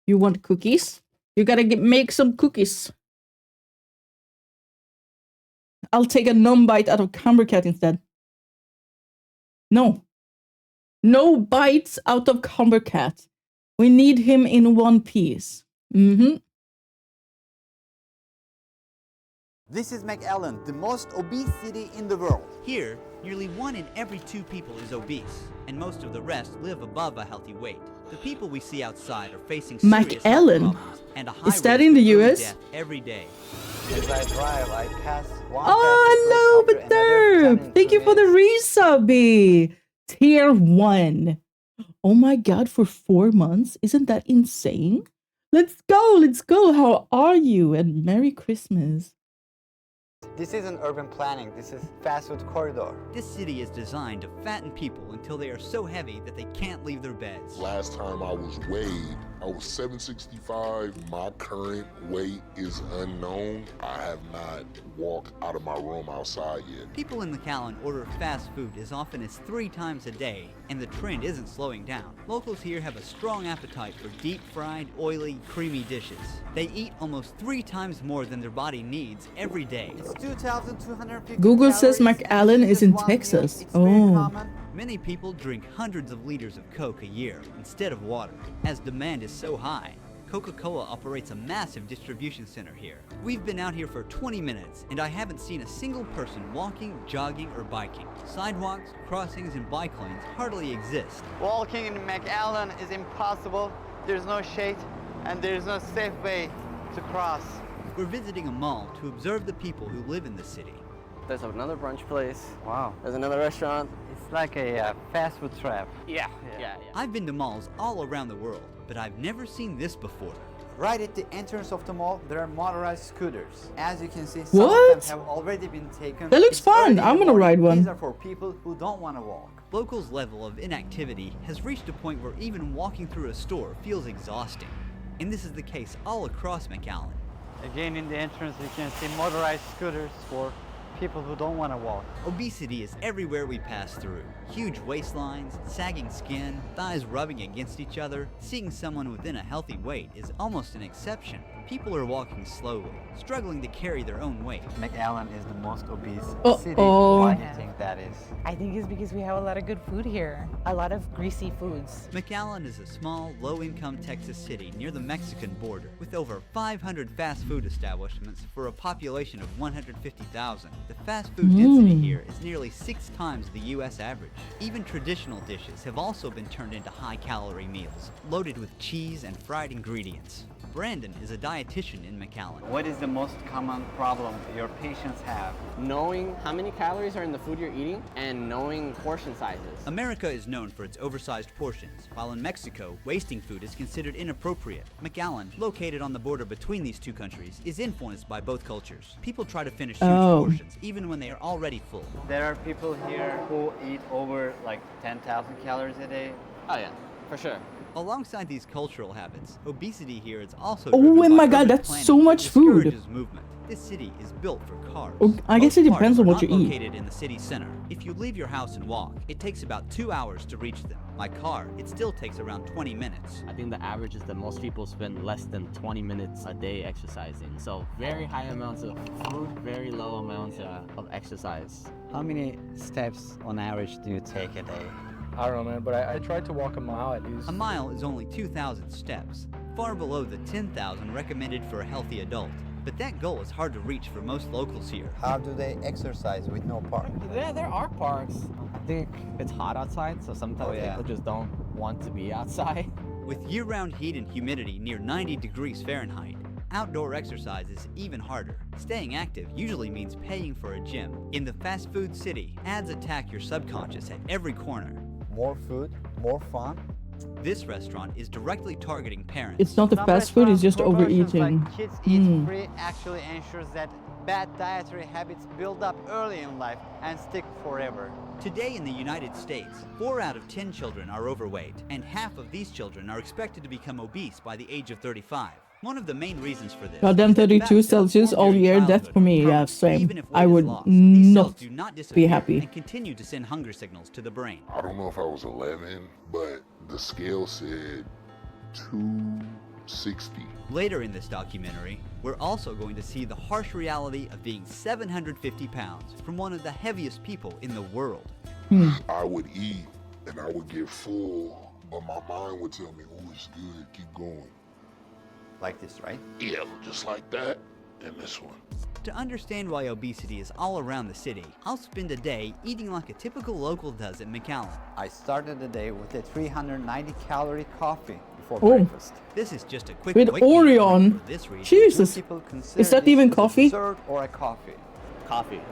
You want cookies? You gotta make some cookies. I'll take a non-bite out of Cumbercat instead. No. No bites out of Cumbercat. We need him in one piece.
This is McAllen, the most obese city in the world. Here, nearly 1 in every 2 people is obese, and most of the rest live above a healthy weight. The people we see outside are facing serious health problems and a high
Is that
risk
in the
of early
US?
death every day.
As I drive, I pass one
Oh, hello, Baderb! Thank you for the resubby! Tier 1. Oh my god, for 4 months? Isn't that insane? Let's go, let's go. How are you? And Merry Christmas.
This isn't urban planning, this is fast food corridor.
This city is designed to fatten people until they are so heavy that they can't leave their beds.
Last time I was weighed, I was 765. My current weight is unknown. I have not walked out of my room outside yet.
People in McAllen order fast food as often as 3 times a day, and the trend isn't slowing down. Locals here have a strong appetite for deep-fried, oily, creamy dishes. They eat almost 3 times more than their body needs every day.
It's 2,250
Google says
calories.
McAllen is in Texas. Oh.
Many people drink hundreds of liters of Coke a year instead of water. As demand is so high, Coca-Cola operates a massive distribution center here. We've been out here for 20 minutes, and I haven't seen a single person walking, jogging, or biking. Sidewalks, crossings, and bike lanes hardly exist.
Walking in McAllen is impossible. There's no shade, and there's no safe way to cross.
We're visiting a mall to observe the people who live in the city.
There's another brunch place. Wow. There's another restaurant. It's like a fast food trap. Yeah.
I've been to malls all around the world, but I've never seen this before.
Right at the entrance of the mall, there are motorized scooters. As you can see, some of them have already been taken.
That looks
It's
fun.
early in the
I'm gonna
morning.
ride one.
These are for people who don't want to walk.
Locals' level of inactivity has reached a point where even walking through a store feels exhausting. And this is the case all across McAllen.
Again, in the entrance, you can see motorized scooters for people who don't want to walk.
Obesity is everywhere we pass through. Huge waistlines, sagging skin, thighs rubbing against each other. Seeing someone within a healthy weight is almost an exception. People are walking slowly, struggling to carry their own weight.
McAllen is the most obese city.
Uh-oh.
Why do you think that is?
I think it's because we have a lot of good food here. A lot of greasy foods.
McAllen is a small, low-income Texas city near the Mexican border, with over 500 fast food establishments for a population of 150,000. The fast food density here is nearly 6 times the U.S. average. Even traditional dishes have also been turned into high-calorie meals, loaded with cheese and fried ingredients. Brandon is a dietitian in McAllen.
What is the most common problem your patients have? Knowing how many calories are in the food you're eating and knowing portion sizes.
America is known for its oversized portions, while in Mexico, wasting food is considered inappropriate. McAllen, located on the border between these two countries, is influenced by both cultures. People try to finish huge portions, even when they are already full.
There are people here who eat over like 10,000 calories a day. Oh yeah, for sure.
Alongside these cultural habits, obesity here is also
Oh my god, that's so much food.
Movement. This city is built for cars.
I guess it depends on what you eat.
Located in the city center. If you leave your house and walk, it takes about 2 hours to reach them. By car, it still takes around 20 minutes.
I think the average is that most people spend less than 20 minutes a day exercising. So very high amounts of food, very low amounts of exercise. How many steps on average do you take a day?
I don't know, man, but I tried to walk a mile at least.
A mile is only 2,000 steps, far below the 10,000 recommended for a healthy adult. But that goal is hard to reach for most locals here.
How do they exercise with no park? There are parks. I think it's hot outside, so sometimes people just don't want to be outside.
With year-round heat and humidity near 90 degrees Fahrenheit, outdoor exercise is even harder. Staying active usually means paying for a gym. In the fast food city, ads attack your subconscious at every corner.
More food, more fun.
This restaurant is directly targeting parents.
It's not the fast food, it's just overeating.
Like kids eat free actually ensures that bad dietary habits build up early in life and stick forever.
Today in the United States, 4 out of 10 children are overweight, and half of these children are expected to become obese by the age of 35. One of the main reasons for this.
Goddamn 32 Celsius all year, death for me. Yeah, same. I would not be happy.
And continue to send hunger signals to the brain.
I don't know if I was 11, but the scale said 260.
Later in this documentary, we're also going to see the harsh reality of being 750 pounds from one of the heaviest people in the world.
I would eat and I would get full, but my mind would tell me, oh, it's good, keep going.
Like this, right?
Yeah, just like that, and this one.
To understand why obesity is all around the city, I'll spend a day eating like a typical local does at McAllen.
I started the day with a 390-calorie coffee before breakfast.
This is just a quick
with Orion. Jesus, is that even coffee?
Dessert or a coffee? Coffee.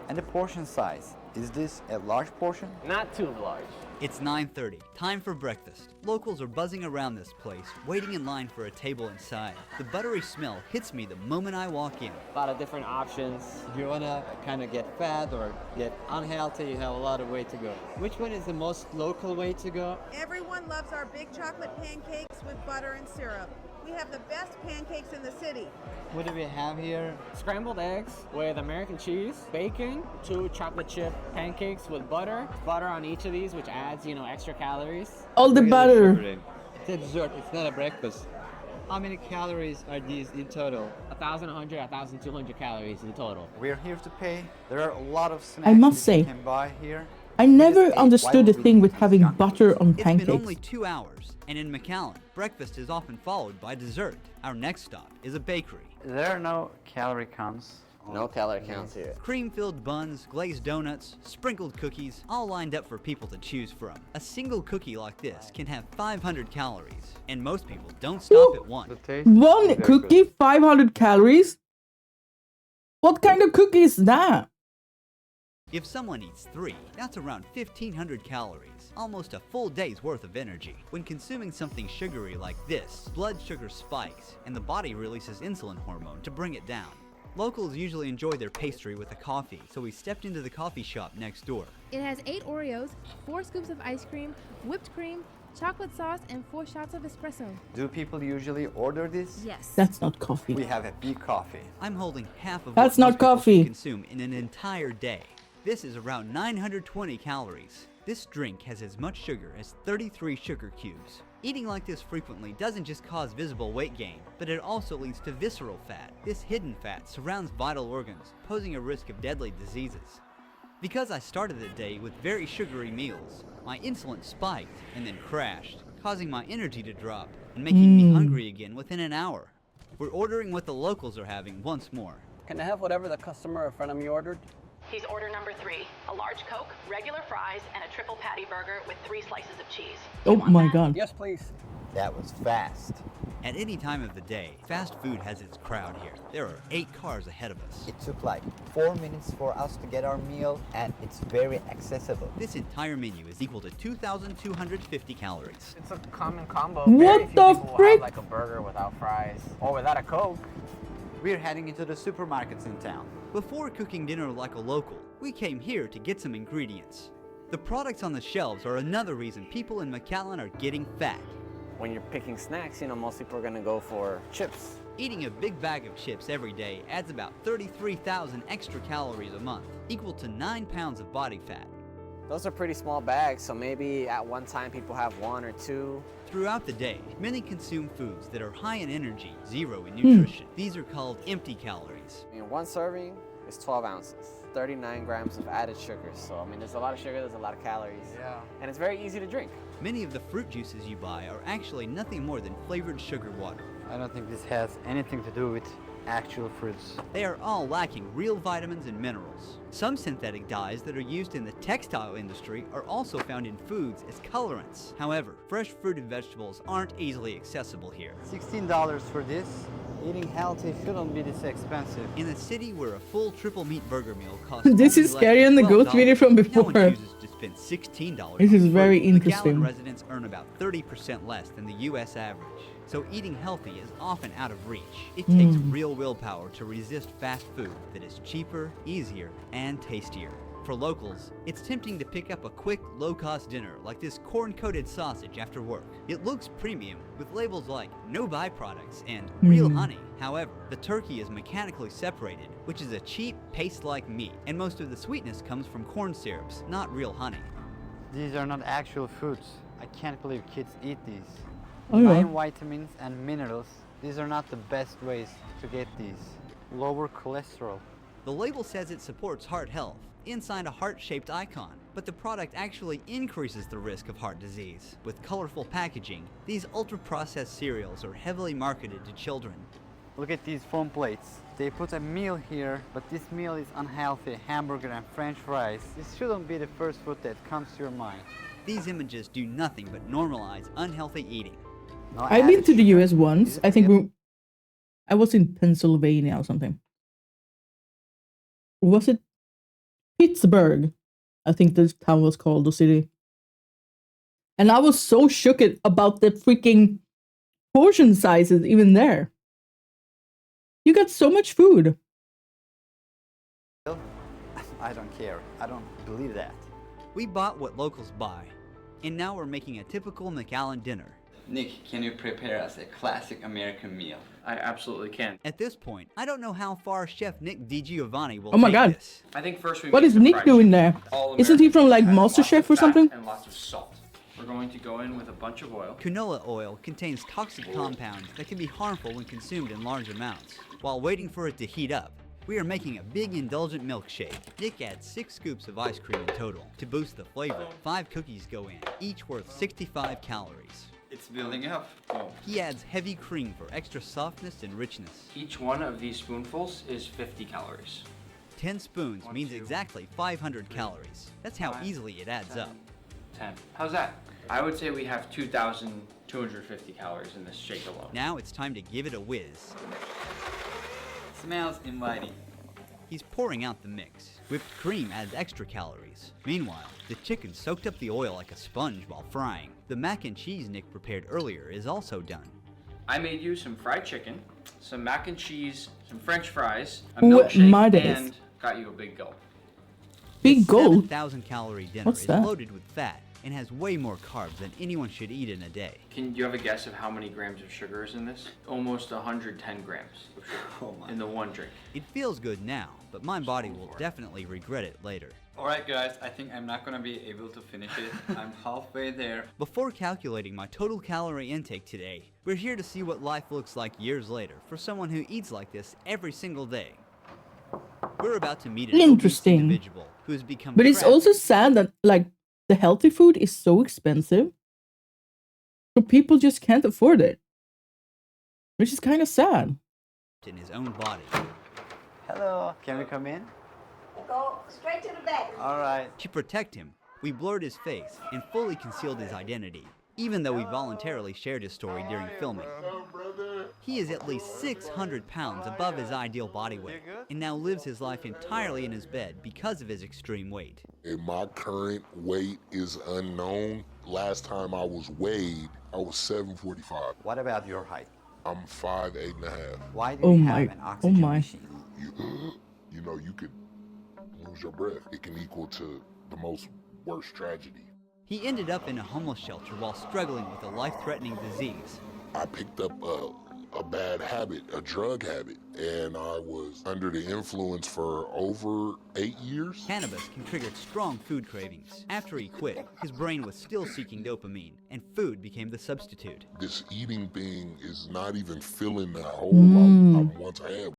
And the portion size, is this a large portion? Not too large.
It's 9:30, time for breakfast. Locals are buzzing around this place, waiting in line for a table inside. The buttery smell hits me the moment I walk in.
A lot of different options. If you want to kind of get fat or get unhealthy, you have a lot of way to go. Which one is the most local way to go?
Everyone loves our big chocolate pancakes with butter and syrup. We have the best pancakes in the city.
What do we have here? Scrambled eggs with American cheese, bacon, 2 chocolate chip pancakes with butter on each of these, which adds, extra calories.
All the butter.
It's a dessert, it's not a breakfast. How many calories are these in total? 1,100, 1,200 calories in total. We're here to pay. There are a lot of snacks
I must say,
you can buy here.
I never understood the thing with having butter on pancakes.
It's been only 2 hours, and in McAllen, breakfast is often followed by dessert. Our next stop is a bakery.
There are no calorie counts. No calorie counts here.
Cream-filled buns, glazed donuts, sprinkled cookies, all lined up for people to choose from. A single cookie like this can have 500 calories, and most people don't stop at one.
One cookie, 500 calories? What kind of cookie is that?
If someone eats 3, that's around 1,500 calories, almost a full day's worth of energy. When consuming something sugary like this, blood sugar spikes, and the body releases insulin hormone to bring it down. Locals usually enjoy their pastry with a coffee, so we stepped into the coffee shop next door.
It has 8 Oreos, 4 scoops of ice cream, whipped cream, chocolate sauce, and 4 shots of espresso.
Do people usually order this?
Yes.
That's not coffee.
We have a big coffee.
I'm holding half of
That's
what
not
most people
coffee.
consume in an entire day. This is around 920 calories. This drink has as much sugar as 33 sugar cubes. Eating like this frequently doesn't just cause visible weight gain, but it also leads to visceral fat. This hidden fat surrounds vital organs, posing a risk of deadly diseases. Because I started the day with very sugary meals, my insulin spiked and then crashed, causing my energy to drop and making me hungry again within an hour. We're ordering what the locals are having once more.
Can I have whatever the customer in front of me ordered?
He's order number 3, a large Coke, regular fries, and a triple patty burger with 3 slices of cheese.
Oh my god.
Yes, please.
That was fast. At any time of the day, fast food has its crowd here. There are 8 cars ahead of us.
It took like 4 minutes for us to get our meal, and it's very accessible.
This entire menu is equal to 2,250 calories.
It's a common combo.
What
Very few
the
people will
frick?
have like a burger without fries or without a Coke.
We're heading into the supermarkets in town. Before cooking dinner like a local, we came here to get some ingredients. The products on the shelves are another reason people in McAllen are getting fat.
When you're picking snacks, most people are gonna go for chips.
Eating a big bag of chips every day adds about 33,000 extra calories a month, equal to 9 pounds of body fat.
Those are pretty small bags, so maybe at one time people have 1 or 2.
Throughout the day, many consume foods that are high in energy, 0 in nutrition. These are called empty calories.
One serving is 12 ounces, 39 grams of added sugar. So, there's a lot of sugar, there's a lot of calories.
Yeah.
And it's very easy to drink.
Many of the fruit juices you buy are actually nothing more than flavored sugar water.
I don't think this has anything to do with actual fruits.
They are all lacking real vitamins and minerals. Some synthetic dyes that are used in the textile industry are also found in foods as colorants. However, fresh fruit and vegetables aren't easily accessible here.
$16 for this? Eating healthy shouldn't be this expensive.
In a city where a full triple meat burger meal costs
This is scary on the ghost video from before.
No one chooses to spend $16.
This is very
McAllen
interesting.
residents earn about 30% less than the US average. So eating healthy is often out of reach. It takes real willpower to resist fast food that is cheaper, easier, and tastier. For locals, it's tempting to pick up a quick, low-cost dinner like this corn-coated sausage after work. It looks premium with labels like no byproducts and real honey. However, the turkey is mechanically separated, which is a cheap, paste-like meat, and most of the sweetness comes from corn syrups, not real honey.
These are not actual foods. I can't believe kids eat these.
Oh, yeah.
High in vitamins and minerals, these are not the best ways to get these. Lower cholesterol.
The label says it supports heart health inside a heart-shaped icon, but the product actually increases the risk of heart disease. With colorful packaging, these ultra-processed cereals are heavily marketed to children.
Look at these foam plates. They put a meal here, but this meal is unhealthy, hamburger and french fries. This shouldn't be the first food that comes to your mind.
These images do nothing but normalize unhealthy eating.
I've been to the US once. I think I was in Pennsylvania or something. Was it Pittsburgh? I think this town was called, the city. And I was so shook about the freaking portion sizes even there. You got so much food.
I don't care. I don't believe that.
We bought what locals buy, and now we're making a typical McAllen dinner.
Nick, can you prepare us a classic American meal?
I absolutely can.
At this point, I don't know how far Chef Nick DiGiovanni will
Oh my
take
god.
this.
I think first we
What
make
is
some
Nick
fried
doing
chicken.
there?
All
Isn't he from like
American has lots
MasterChef
of
or
fat
something?
And lots of salt. We're going to go in with a bunch of oil.
Canola oil contains toxic compounds that can be harmful when consumed in large amounts. While waiting for it to heat up, we are making a big indulgent milkshake. Nick adds 6 scoops of ice cream in total. To boost the flavor, 5 cookies go in, each worth 65 calories.
It's building up.
Oh.
He adds heavy cream for extra softness and richness.
Each one of these spoonfuls is 50 calories.
10 spoons means exactly 500 calories. That's how
5,
easily it adds
7,
up.
10. How's that? I would say we have 2,250 calories in this shake alone.
Now it's time to give it a whiz.
Smells inviting.
He's pouring out the mix. Whipped cream adds extra calories. Meanwhile, the chicken soaked up the oil like a sponge while frying. The mac and cheese Nick prepared earlier is also done.
I made you some fried chicken, some mac and cheese, some french fries, a
What
milkshake,
my days.
and got you a big gulp.
Big
This
gulp?
7,000 calorie dinner
What's
is
that?
loaded with fat, and has way more carbs than anyone should eat in a day.
Do you have a guess of how many grams of sugar is in this? Almost 110 grams of sugar in the one drink.
It feels good now, but my body will definitely regret it later.
Alright guys, I think I'm not gonna be able to finish it. I'm halfway there.
Before calculating my total calorie intake today, we're here to see what life looks like years later for someone who eats like this every single day. We're about to meet an obese individual who has become
But it's
trapped.
also sad that like the healthy food is so expensive, so people just can't afford it, which is kind of sad.
In his own body.
Hello, can we come in?
Go straight to the back.
Alright.
To protect him, we blurred his face and fully concealed his identity, even though we voluntarily shared his story during filming. He is at least 600 pounds above his ideal body weight, and now lives his life entirely in his bed because of his extreme weight.
And my current weight is unknown. Last time I was weighed, I was 745.
What about your height?
I'm 5'8.5".
Why do you have an oxygen machine?
You know, you could lose your breath. It can equal to the most worst tragedy.
He ended up in a homeless shelter while struggling with a life-threatening disease.
I picked up a bad habit, a drug habit, and I was under the influence for over 8 years.
Cannabis can trigger strong food cravings. After he quit, his brain was still seeking dopamine, and food became the substitute.
This eating thing is not even filling that hole I once had.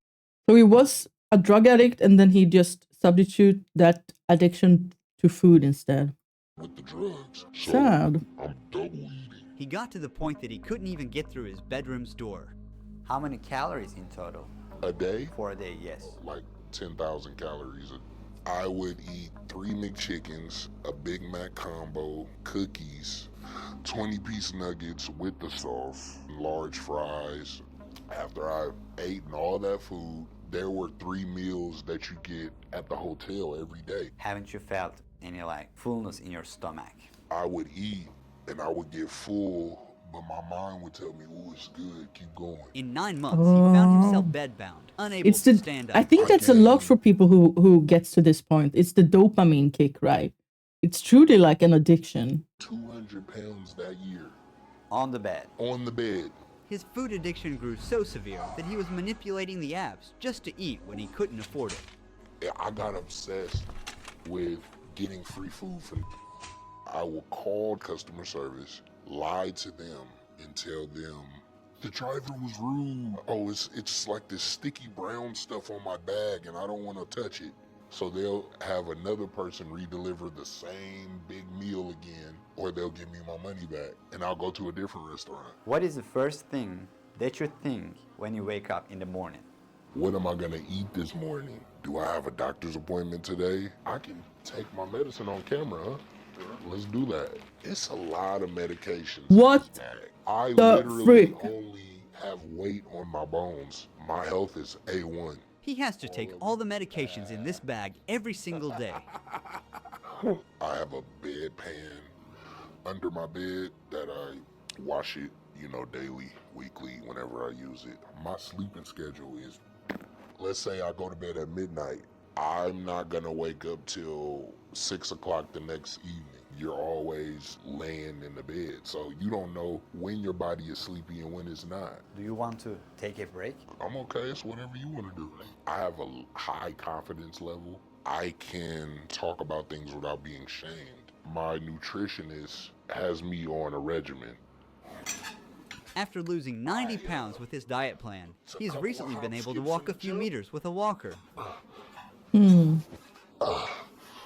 So he was a drug addict, and then he just substitute that addiction to food instead.
With the drugs. So
sad.
I'm double eating.
He got to the point that he couldn't even get through his bedroom's door.
How many calories in total?
A day?
For a day, yes.
Like 10,000 calories. I would eat 3 McChickens, a Big Mac combo, cookies, 20-piece nuggets with the sauce, large fries. After I ate all that food, there were 3 meals that you get at the hotel every day.
Haven't you felt any like fullness in your stomach?
I would eat and I would get full, but my mind would tell me, "Oh, it's good, keep going."
In 9 months, he found himself bedbound, unable to stand up.
I think that's a lot for people who gets to this point. It's the dopamine kick, right? It's truly like an addiction.
200 pounds that year.
On the bed.
On the bed.
His food addiction grew so severe that he was manipulating the apps just to eat when he couldn't afford it.
Yeah, I got obsessed with getting free food from. I would call customer service, lie to them, and tell them the driver was rude. Oh, it's like this sticky brown stuff on my bag, and I don't want to touch it. So they'll have another person redeliver the same big meal again, or they'll give me my money back, and I'll go to a different restaurant.
What is the first thing that you think when you wake up in the morning?
What am I gonna eat this morning? Do I have a doctor's appointment today? I can take my medicine on camera, huh? Let's do that. It's a lot of medications.
What
I
the
literally
frick?
only have weight on my bones. My health is A1.
He has to take all the medications in this bag every single day.
I have a bedpan under my bed that I wash it, daily, weekly, whenever I use it. My sleeping schedule is, let's say I go to bed at midnight. I'm not gonna wake up till 6 o'clock the next evening. You're always laying in the bed, so you don't know when your body is sleepy and when it's not.
Do you want to take a break?
I'm okay, it's whatever you want to do. I have a high confidence level. I can talk about things without being shamed. My nutritionist has me on a regimen.
After losing 90 pounds with his diet plan, he has recently been able to walk a few meters with a walker.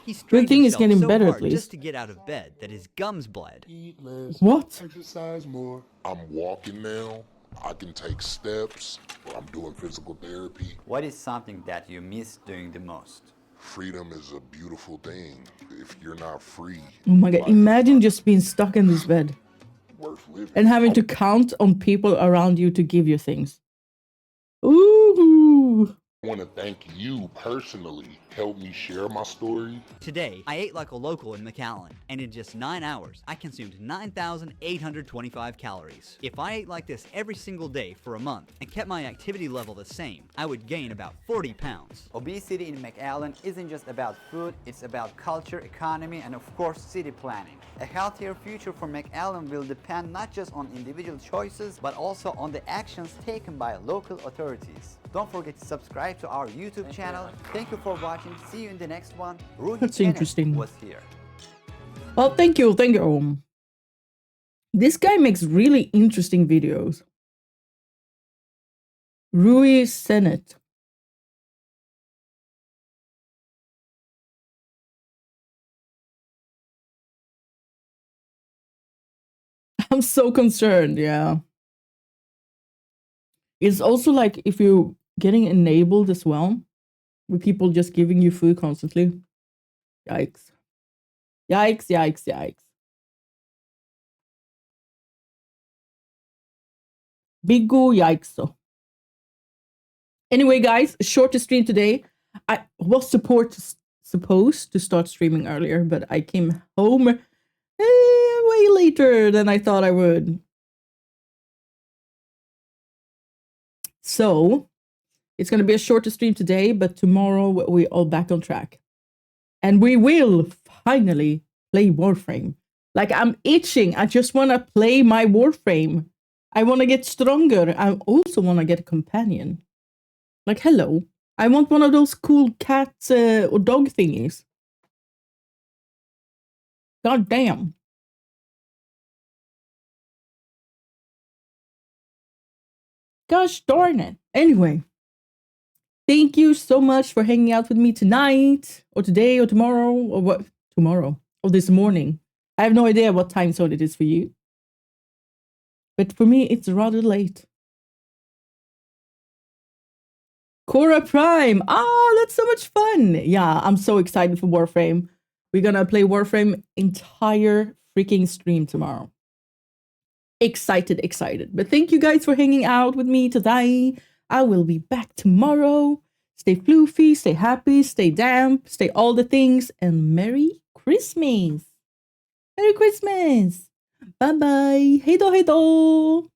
He strained
thing is
himself
getting
so
better
hard
at least.
just to get out of bed that his gums bled.
Eat less,
What?
exercise more. I'm walking now. I can take steps. I'm doing physical therapy.
What is something that you miss doing the most?
Freedom is a beautiful thing. If you're not free,
Oh my god, imagine just being stuck in this bed
worth living.
and having to count on people around you to give you things. Ooh.
I want to thank you personally. Help me share my story.
Today, I ate like a local in McAllen, and in just 9 hours, I consumed 9,825 calories. If I ate like this every single day for a month and kept my activity level the same, I would gain about 40 pounds.
Obesity in McAllen isn't just about food, it's about culture, economy, and of course city planning. A healthier future for McAllen will depend not just on individual choices, but also on the actions taken by local authorities. Don't forget to subscribe to our YouTube channel. Thank you for watching. See you in the next one. Ruhi
That's
Kenneth
interesting.
was here.
Well, thank you. Thank you. This guy makes really interesting videos. Rui Senate. I'm so concerned, yeah. It's also like if you're getting enabled as well, with people just giving you food constantly. Yikes. Yikes, yikes, yikes. Big yikes. Anyway, guys, short stream today. I was supposed to start streaming earlier, but I came home way later than I thought I would. So, it's going to be a shorter stream today, but tomorrow we're all back on track. And we will finally play Warframe. Like, I'm itching. I just want to play my Warframe. I want to get stronger. I also want to get a companion. Like, hello. I want one of those cool cat or dog thingies. God damn. Gosh darn it. Anyway. Thank you so much for hanging out with me tonight, or today, or tomorrow, or what? Tomorrow, or this morning. I have no idea what time zone it is for you. But for me, it's rather late. Cora Prime. Ah, that's so much fun. Yeah, I'm so excited for Warframe. We're gonna play Warframe entire freaking stream tomorrow. Excited, excited. But thank you guys for hanging out with me today. I will be back tomorrow. Stay floofy, stay happy, stay damp, stay all the things, and Merry Christmas. Merry Christmas. Bye-bye. Hey do, hey do.